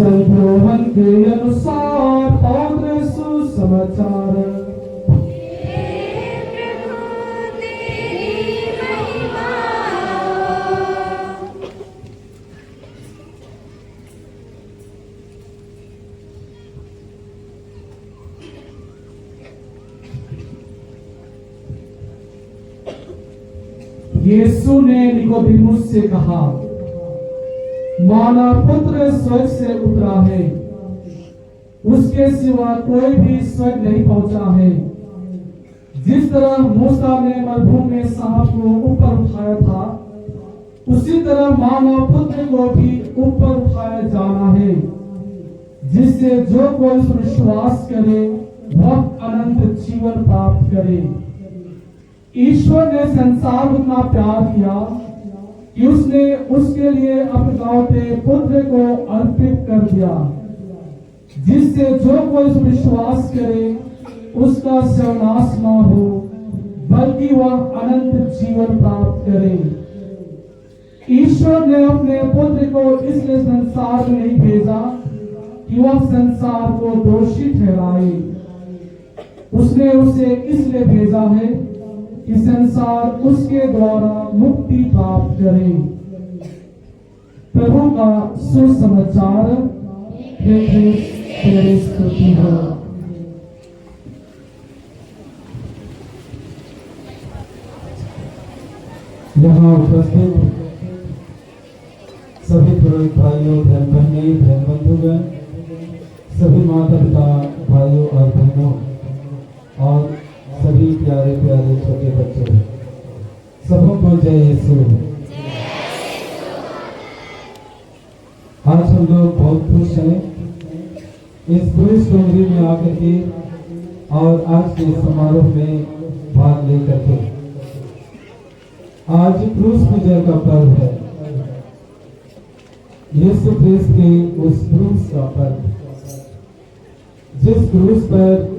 संत योहन के अनुसार पवित्र सुसमाचार। यीशु ने निकोदेमुस से कहा, मानव पुत्र स्वर्ग से उतरा है, उसके सिवा कोई भी स्वर्ग नहीं पहुंचा है। जिस तरह मूसा ने मरुभूमि में सांप को ऊपर उठाया था, उसी तरह मानव पुत्र को भी ऊपर उठाया जाना है, जिससे जो कोई विश्वास करे वह अनंत जीवन प्राप्त करे। ईश्वर ने संसार को इतना प्यार किया कि उसने उसके लिए अपने गांवते पुत्र को अर्पित कर दिया, जिससे जो कोई विश्वास करे उसका सर्वनाश न हो, बल्कि वह अनंत जीवन प्राप्त करे। ईश्वर ने अपने पुत्र को इसलिए संसार में नहीं भेजा कि वह संसार को दोषी ठहराए, उसने उसे इसलिए भेजा है कि संसार उसके द्वारा मुक्ति प्राप्त करे। प्रभु का सुसमाचार। हे ख्रिस्त तेरी स्तुति हो। यहाँ उपस्थित सभी पुरोहित भाइयों, बहन बहनें, बहन बंधुगण, सभी माता पिता, भाइयों और बहनों और सभी प्यारे प्यारे छोटे बच्चों, सबको जय यीशु। आज हम लोग बहुत खुश हैं इस क्रूस डोंगरी में आकर के और आज के समारोह में भाग लेकर के। आज क्रूस विजय का पर्व है, यीशु ख्रिस्त के उस क्रूस का पर्व, जिस क्रूस पर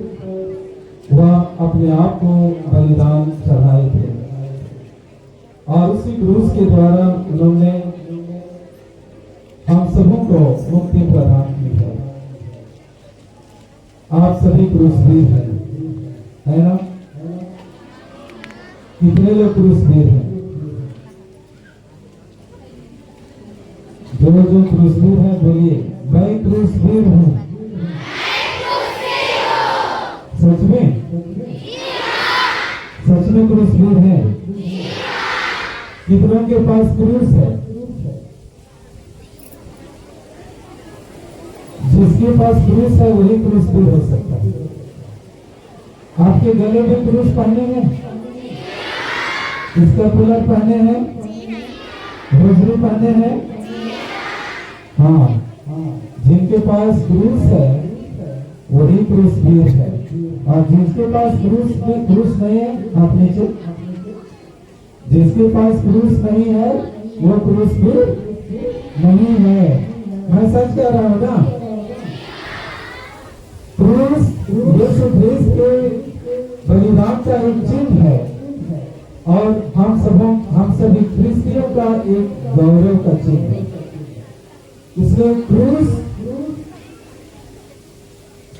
वह अपने आप को बलिदान चढ़ाए थे और उसी क्रूस के द्वारा उन्होंने हम सबों को मुक्ति प्रदान की है। आप सभी क्रूसवीर हैं, है ना? कितने लोग क्रूसवीर हैं? जो क्रूसवीर हैं बोलिए, मैं क्रूसवीर हूँ। सच में? सच में क्रूसवीर है? कितनों के पास क्रूस है? जिसके पास क्रूस है वही क्रूसवीर हो सकता है। आपके गले में क्रूस पहने हैं? इसका पुलर पहने हैं? रोजरी पहने हैं? हाँ, जिनके पास क्रूस है वही क्रूसवीर है, और जिसके पास क्रूस नहीं है, आप नीचे, जिसके पास क्रूस नहीं है वो क्रूसवीर नहीं है। मैं सच कह रहा हूँ ना? क्रूस यीशु ख्रिस्त के बलिदान का एक चिन्ह है और हम सभी क्रिस्तियों का एक गौरव का चिन्ह है। इसलिए क्रूस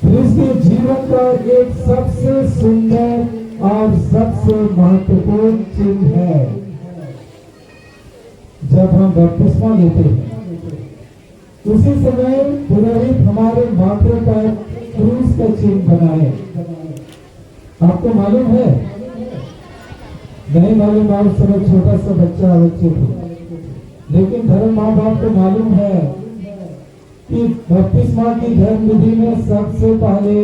क्रिस्तीय जीवन का एक सबसे सुंदर और सबसे महत्वपूर्ण चिन्ह है। जब हम बपतिस्मा लेते हैं उसी समय पुरोहित हमारे माथे पर क्रूस का चिन्ह बनाए। आपको मालूम है? नहीं मालूम? आप समय छोटा सा बच्चे थे, लेकिन धर्म माँ बाप को मालूम है कि बपतिस्मा की धर्म विधि में सबसे पहले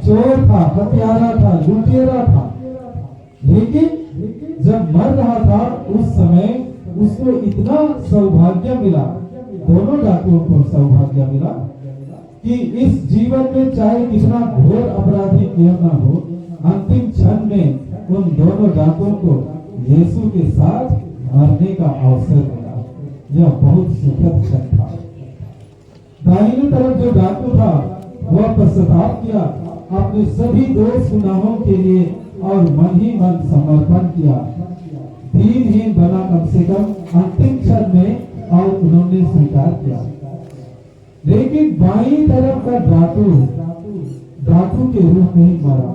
चोर था, हत्यारा था, लुटेरा था, लेकिन जब मर रहा था उस समय उसको इतना सौभाग्य मिला, दोनों डाकुओं को सौभाग्य मिला कि इस जीवन में चाहे कितना घोर अपराधी क्यों ना हो, अंतिम क्षण में उन दोनों डाकुओं को यीशु के साथ मरने का अवसर मिला। यह बहुत सुखद क्षण था। दाहिनी तरफ जो डाकू था वह पश्चाताप किया, अपने सभी दोष गुनाहों के लिए और मन ही मन समर्पण किया, दीनहीन बना कम से कम अंतिम क्षण में, और उन्होंने स्वीकार किया। लेकिन बाईं तरफ का डाकू के रूप में मरा,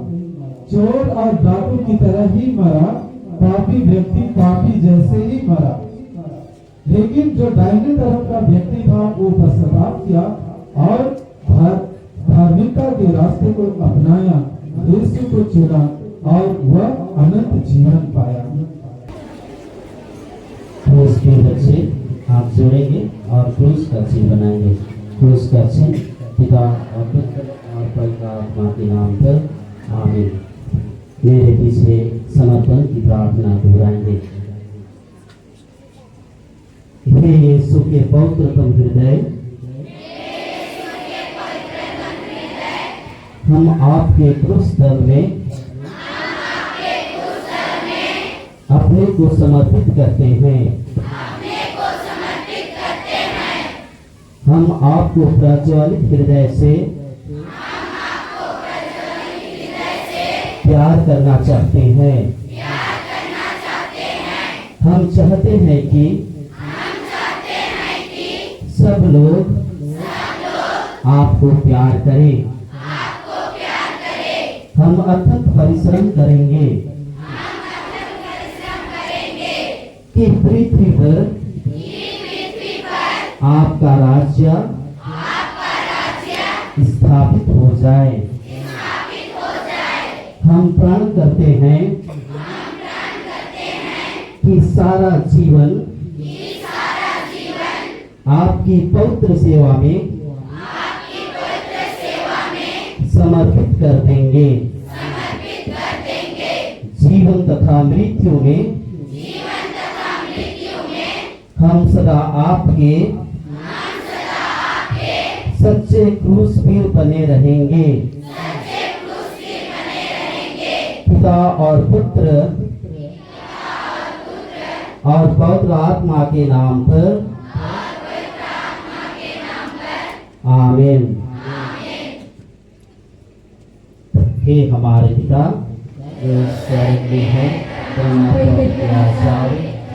चोर और डाकू की तरह ही मरा, पापी व्यक्ति पापी जैसे ही मरा। लेकिन जो दाहिने तरफ का व्यक्ति था वो पश्चाताप किया और धार्मिकता के रास्ते को अपनाया, यीशु को चुना और वह अनंत जीवन पाया। क्रूस के बच्चे हाथ जोड़ेंगे और क्रूस का चिन्ह बनाएंगे। क्रूस का चिन्ह पिता और पुत्र और पवित्र आत्मा के नाम पर आमीन। मेरे पीछे समर्पण की प्रार्थना दोहराएंगे। हे यीशु के पवित्रतम हृदय, हम आपके क्रूस दल में अपने को समर्पित करते हैं। हम आपको प्रज्वलित हृदय से प्यार करना चाहते हैं। हम चाहते हैं कि सब लोग आपको प्यार करें। हम अथक परिश्रम करेंगे कि पृथ्वी पर आपका राज्य स्थापित हो जाए। हम प्रण करते हैं कि सारा जीवन आपकी पवित्र सेवा में समर्पित कर देंगे। जीवन तथा मृत्यु में हम सदा आपके सच्चे क्रूसवीर बने रहेंगे। पिता और पुत्र और पवित्र आत्मा के नाम पर आमीन। हे हमारे पिता जो स्वर्ग में है,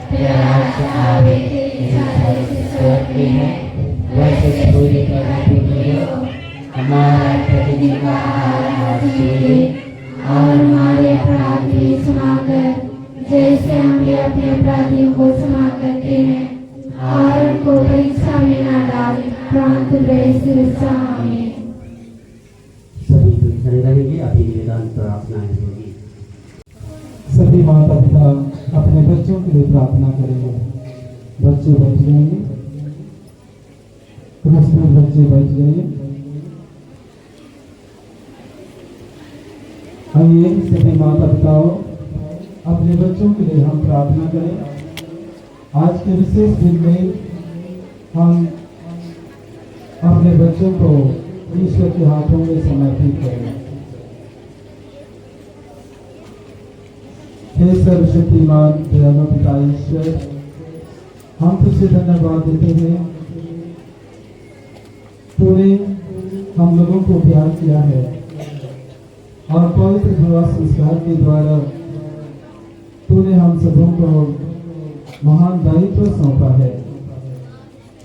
तेरा राज्य आवे, स्वर्ग में है वैसे पूरी हमारा प्रतिदिन का आहार आज दे और हमारे अपराध भी क्षमा कर, जैसे हम भी अपने अपराधियों को क्षमा करते हैं, और उनको परीक्षा में न डाल, परंतु वैसे आमीन। सभी खड़े रहेंगे। अभी निवेदन प्रार्थनाएं होगी। सभी माता पिता अपने बच्चों के लिए प्रार्थना करेंगे। बच्चे बैठ जाएंगे, बच्चे बैठ जाइए। आइए सभी माता पिताओं, अपने बच्चों के लिए हम प्रार्थना करें। आज के विशेष दिन में हम अपने बच्चों को ईश्वर के हाथों में समर्पित करें। हे सर्वशक्तिमान दयालु पिता ईश्वर, हम तुझसे धन्यवाद देते हैं। तूने हम लोगों को प्यार किया है और पवित्र विवाह संस्कार के द्वारा तूने हम सबों को महान दायित्व सौंपा है,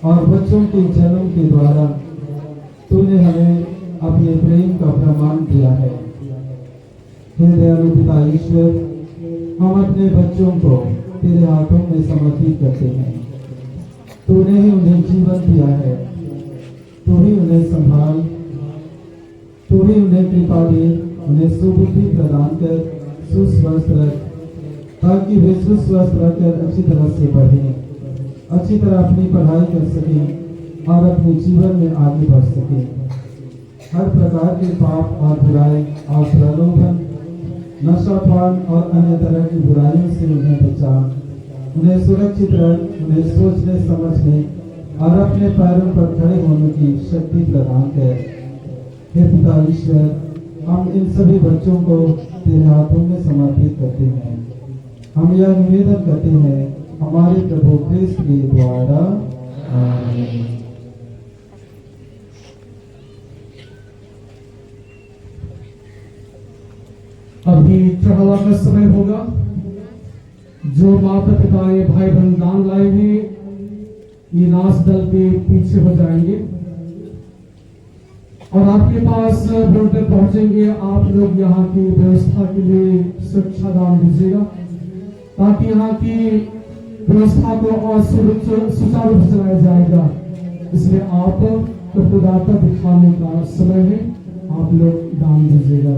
और बच्चों के जन्म के द्वारा तूने हमें अपने प्रेम का प्रमाण दिया है। हे दयालु पिता ईश्वर, हम अपने बच्चों को तेरे हाथों में समर्पित करते हैं। तूने ही उन्हें जीवन दिया है, तू ही उन्हें संभाल, तू ही उन्हें कृपा दे, उन्हें सुबुद्धि प्रदान कर सुस्वस्थ रख, ताकि वे सुस्वस्थ रहकर अच्छी तरह से बढ़ें, अच्छी तरह अपनी पढ़ाई कर सकें और अपने जीवन में आगे बढ़ सकें। हर प्रकार के पाप और बुराई और प्रलोभन, नशापान और अन्य तरह की बुराइयों से उन्हें बचा, उन्हें सुरक्षित रख, उन्हें सोचने समझने और अपने पैरों पर खड़े होने की शक्ति प्रदान कर। हे पिता ईश्वर, हम इन सभी बच्चों को तेरे हाथों में समर्पित करते हैं। हम यह निवेदन करते हैं हमारे प्रभु क्रिस्त के द्वारा, आमीन। अभी चढ़ावा का समय होगा। जो माता पिता भाई बहन दान लाए हैं ये नाच दल के पीछे हो जाएंगे और आपके पास वोटर पहुंचेंगे। आप लोग यहाँ की व्यवस्था के लिए सुरक्षा दान दीजिएगा ताकि यहाँ की व्यवस्था को और सुचारू रूप से चलाया जाएगा। इसलिए आप कर्तव्यता दिखाने का समय है, आप लोग दान दीजिएगा।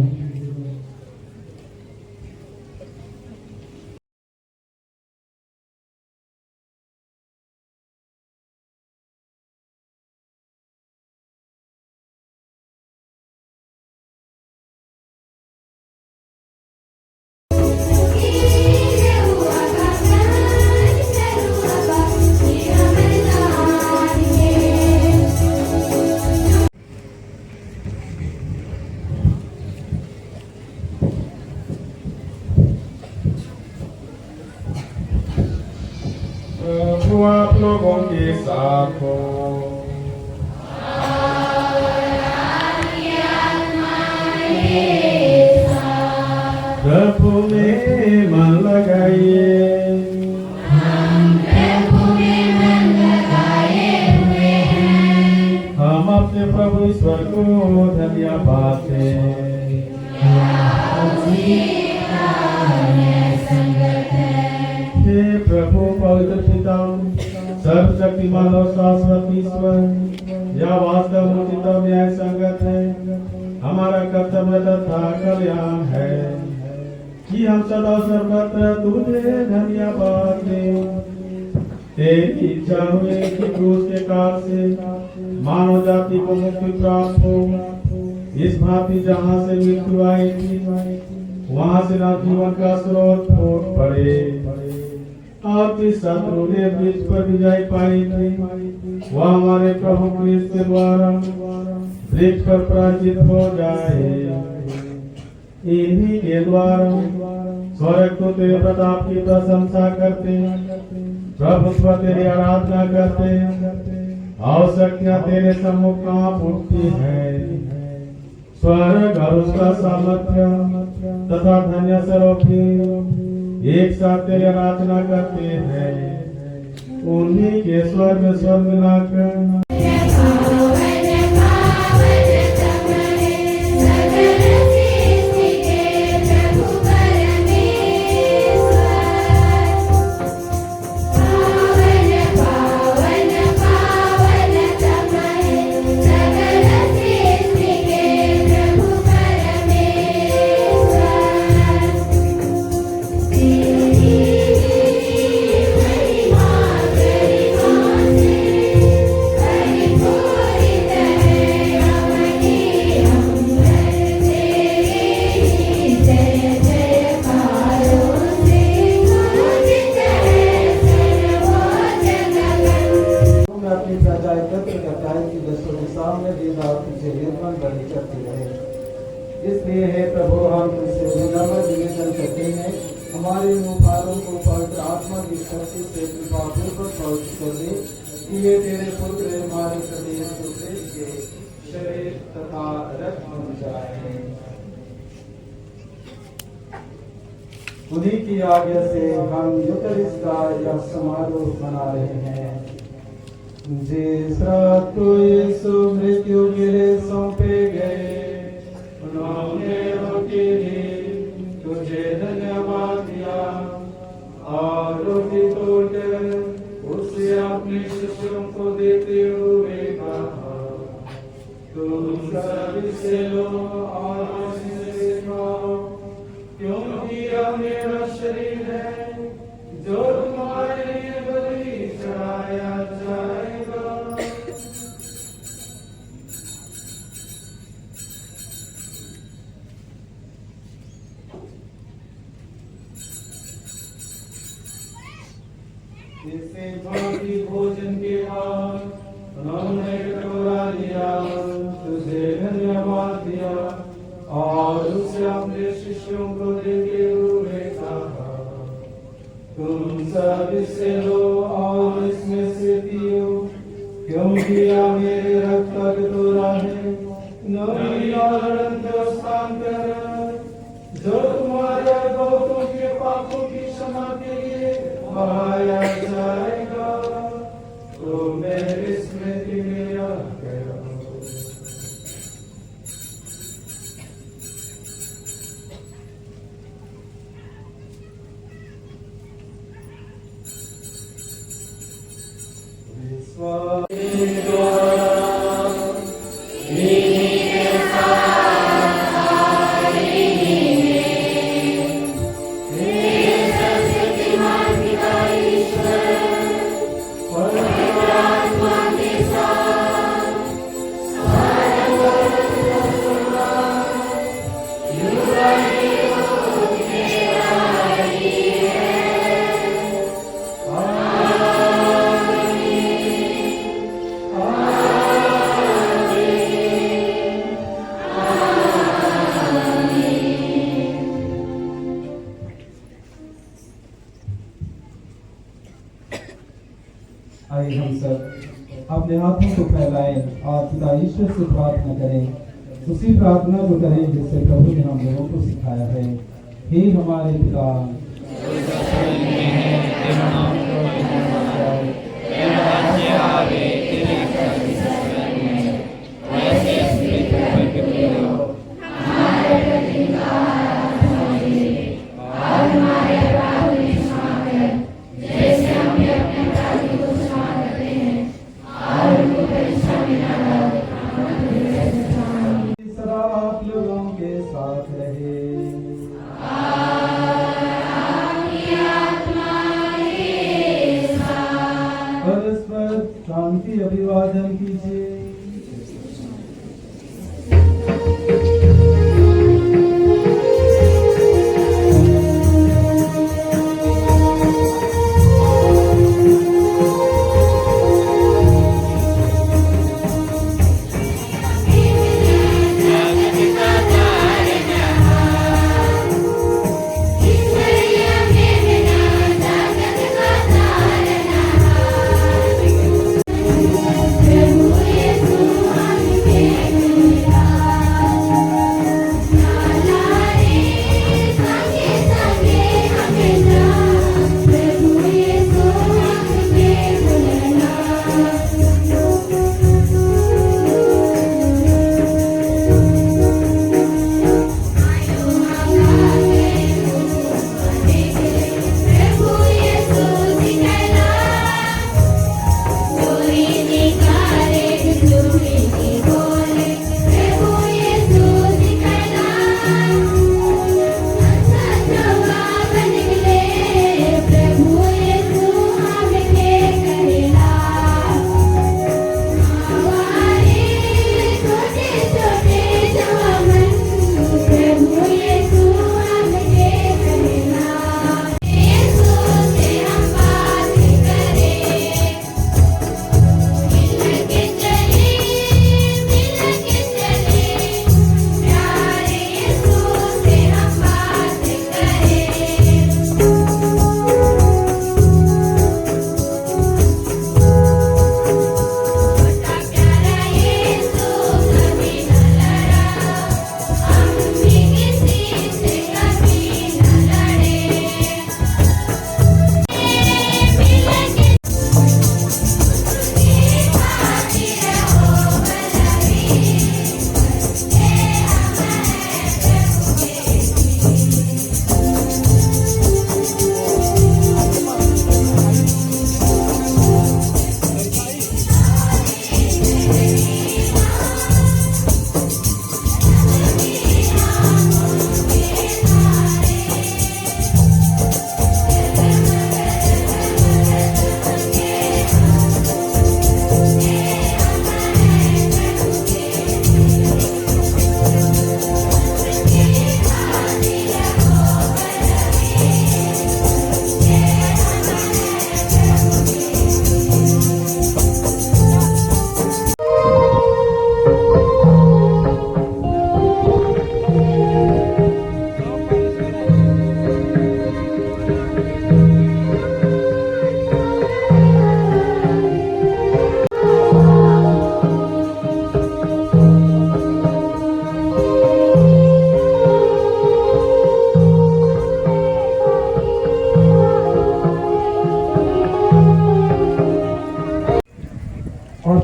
प्रभु आप लोगों के साथ हो। प्रभु में मन लगाइए। हम अपने प्रभु ईश्वर को धन्यवाद दें। हे प्रभु पवित्र पिता सर्वशक्तिमान और शाश्वत ईश्वर, यह वास्तव उचित और न्याय संगत है, हमारा कर्तव्य तथा कल्याण है कि हम सदा सर्वत्र तुझे धन्यवाद दें। तेरी इच्छा हुई कि क्रूस के काल से मानव जाति को मुक्ति प्राप्त हो। इस भांति जहाँ से मृत्यु आई थी वहाँ से ना जीवन का स्रोत फूट पड़े और जिस शत्रु ने बीच पर विजय पाई थी वह हमारे प्रभु क्रिस्त के द्वारा वृक्ष पर पराजित हो जाए। इन्हीं के द्वारा स्वर्ग तो तेरे प्रताप की प्रशंसा करते, प्रभु पर तेरी आराधना करते और शक्तियाँ तेरे सम्मुख कांप उठती है। स्वर्ग और उसका सामर्थ्य तथा धन्य स्वरूप एक साथ तेरी आराधना करते हैं। उन्हीं के स्वर्ग स्वर्ग मिलाकर इसलिए है प्रभु हम तुझसे विनम्र निवेदन करते हैं, हमारे मुखारों को पवित्र आत्मा की शक्ति से कृपा पूर्वक पवित्र कर दे कि ये तेरे पुत्र हमारे प्रदेश के शरीर तथा रक्त बन जाए। उन्हीं की आज्ञा से हम यूकरिस्ट का यह समारोह मना रहे हैं। जिस रात को यीशु मृत्यु के लिए सौंपे गए, उन्होंने रोटी ली, तुझे धन्यवाद दिया और रोटी तोड़कर उसे अपने शिष्यों को देते हुए कहा, तुम सब इसे लो और इसे खाओ, क्योंकि यह मेरा शरीर है जो तुम्हारे लिए बलि चढ़ाया जाएगा। इससे भांति भोजन के बाद उन्होंने कटोरा लिया, तुझे धन्यवाद दिया और उसे अपने शिष्यों को देते हुए कहा, तुम सब इससे लो और इसमें से पियो, क्योंकि यह मेरे रक्त का कटोरा है, नई और अनंत हस्तांतरण जो तुम्हारे बहुतों के पापों की क्षमा के लिए बहाया जाएगा। तो आइए हम सब अपने हाथों को फैलाएं और पिता ईश्वर से प्रार्थना करें, उसी प्रार्थना को करें जिससे प्रभु ने हम लोगों को सिखाया है। हे हमारे पिता, सदा आप लोगों के साथ रहे। परस्पर शांति अभिवादन कीजिए।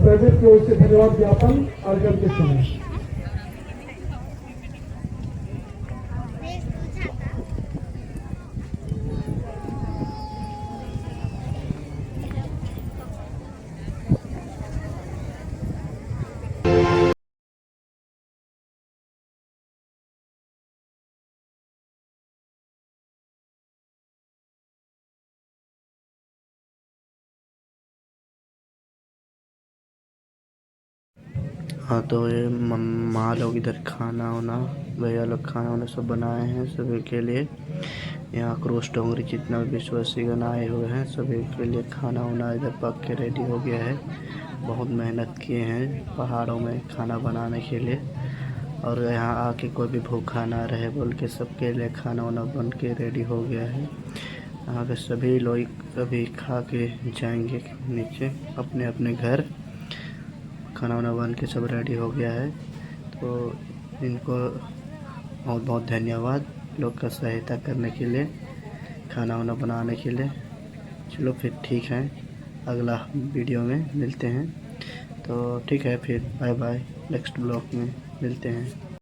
प्रेसिडेंट की ओर से धन्यवाद ज्ञापन अर्घन के समय। हाँ तो ये माँ लोग इधर खाना वाना, भैया लोग खाना वाना सब बनाए हैं सभी के लिए। यहाँ क्रूस डोंगरी जितना भी विश्वासीगण आए हुए हैं सभी के लिए खाना वाना इधर पक के रेडी हो गया है। बहुत मेहनत किए हैं पहाड़ों में खाना बनाने के लिए, और यहाँ आके कोई भी भूखा ना रहे बोल के सबके लिए खाना वाना बन के रेडी हो गया है। यहाँ पे सभी लोग अभी खा के जाएंगे नीचे अपने अपने घर। खाना वाना बन के सब रेडी हो गया है, तो इनको बहुत बहुत धन्यवाद लोग का सहायता करने के लिए, खाना वाना बनाने के लिए। चलो फिर ठीक है, अगला वीडियो में मिलते हैं। तो ठीक है फिर, बाय बाय, नेक्स्ट ब्लॉग में मिलते हैं।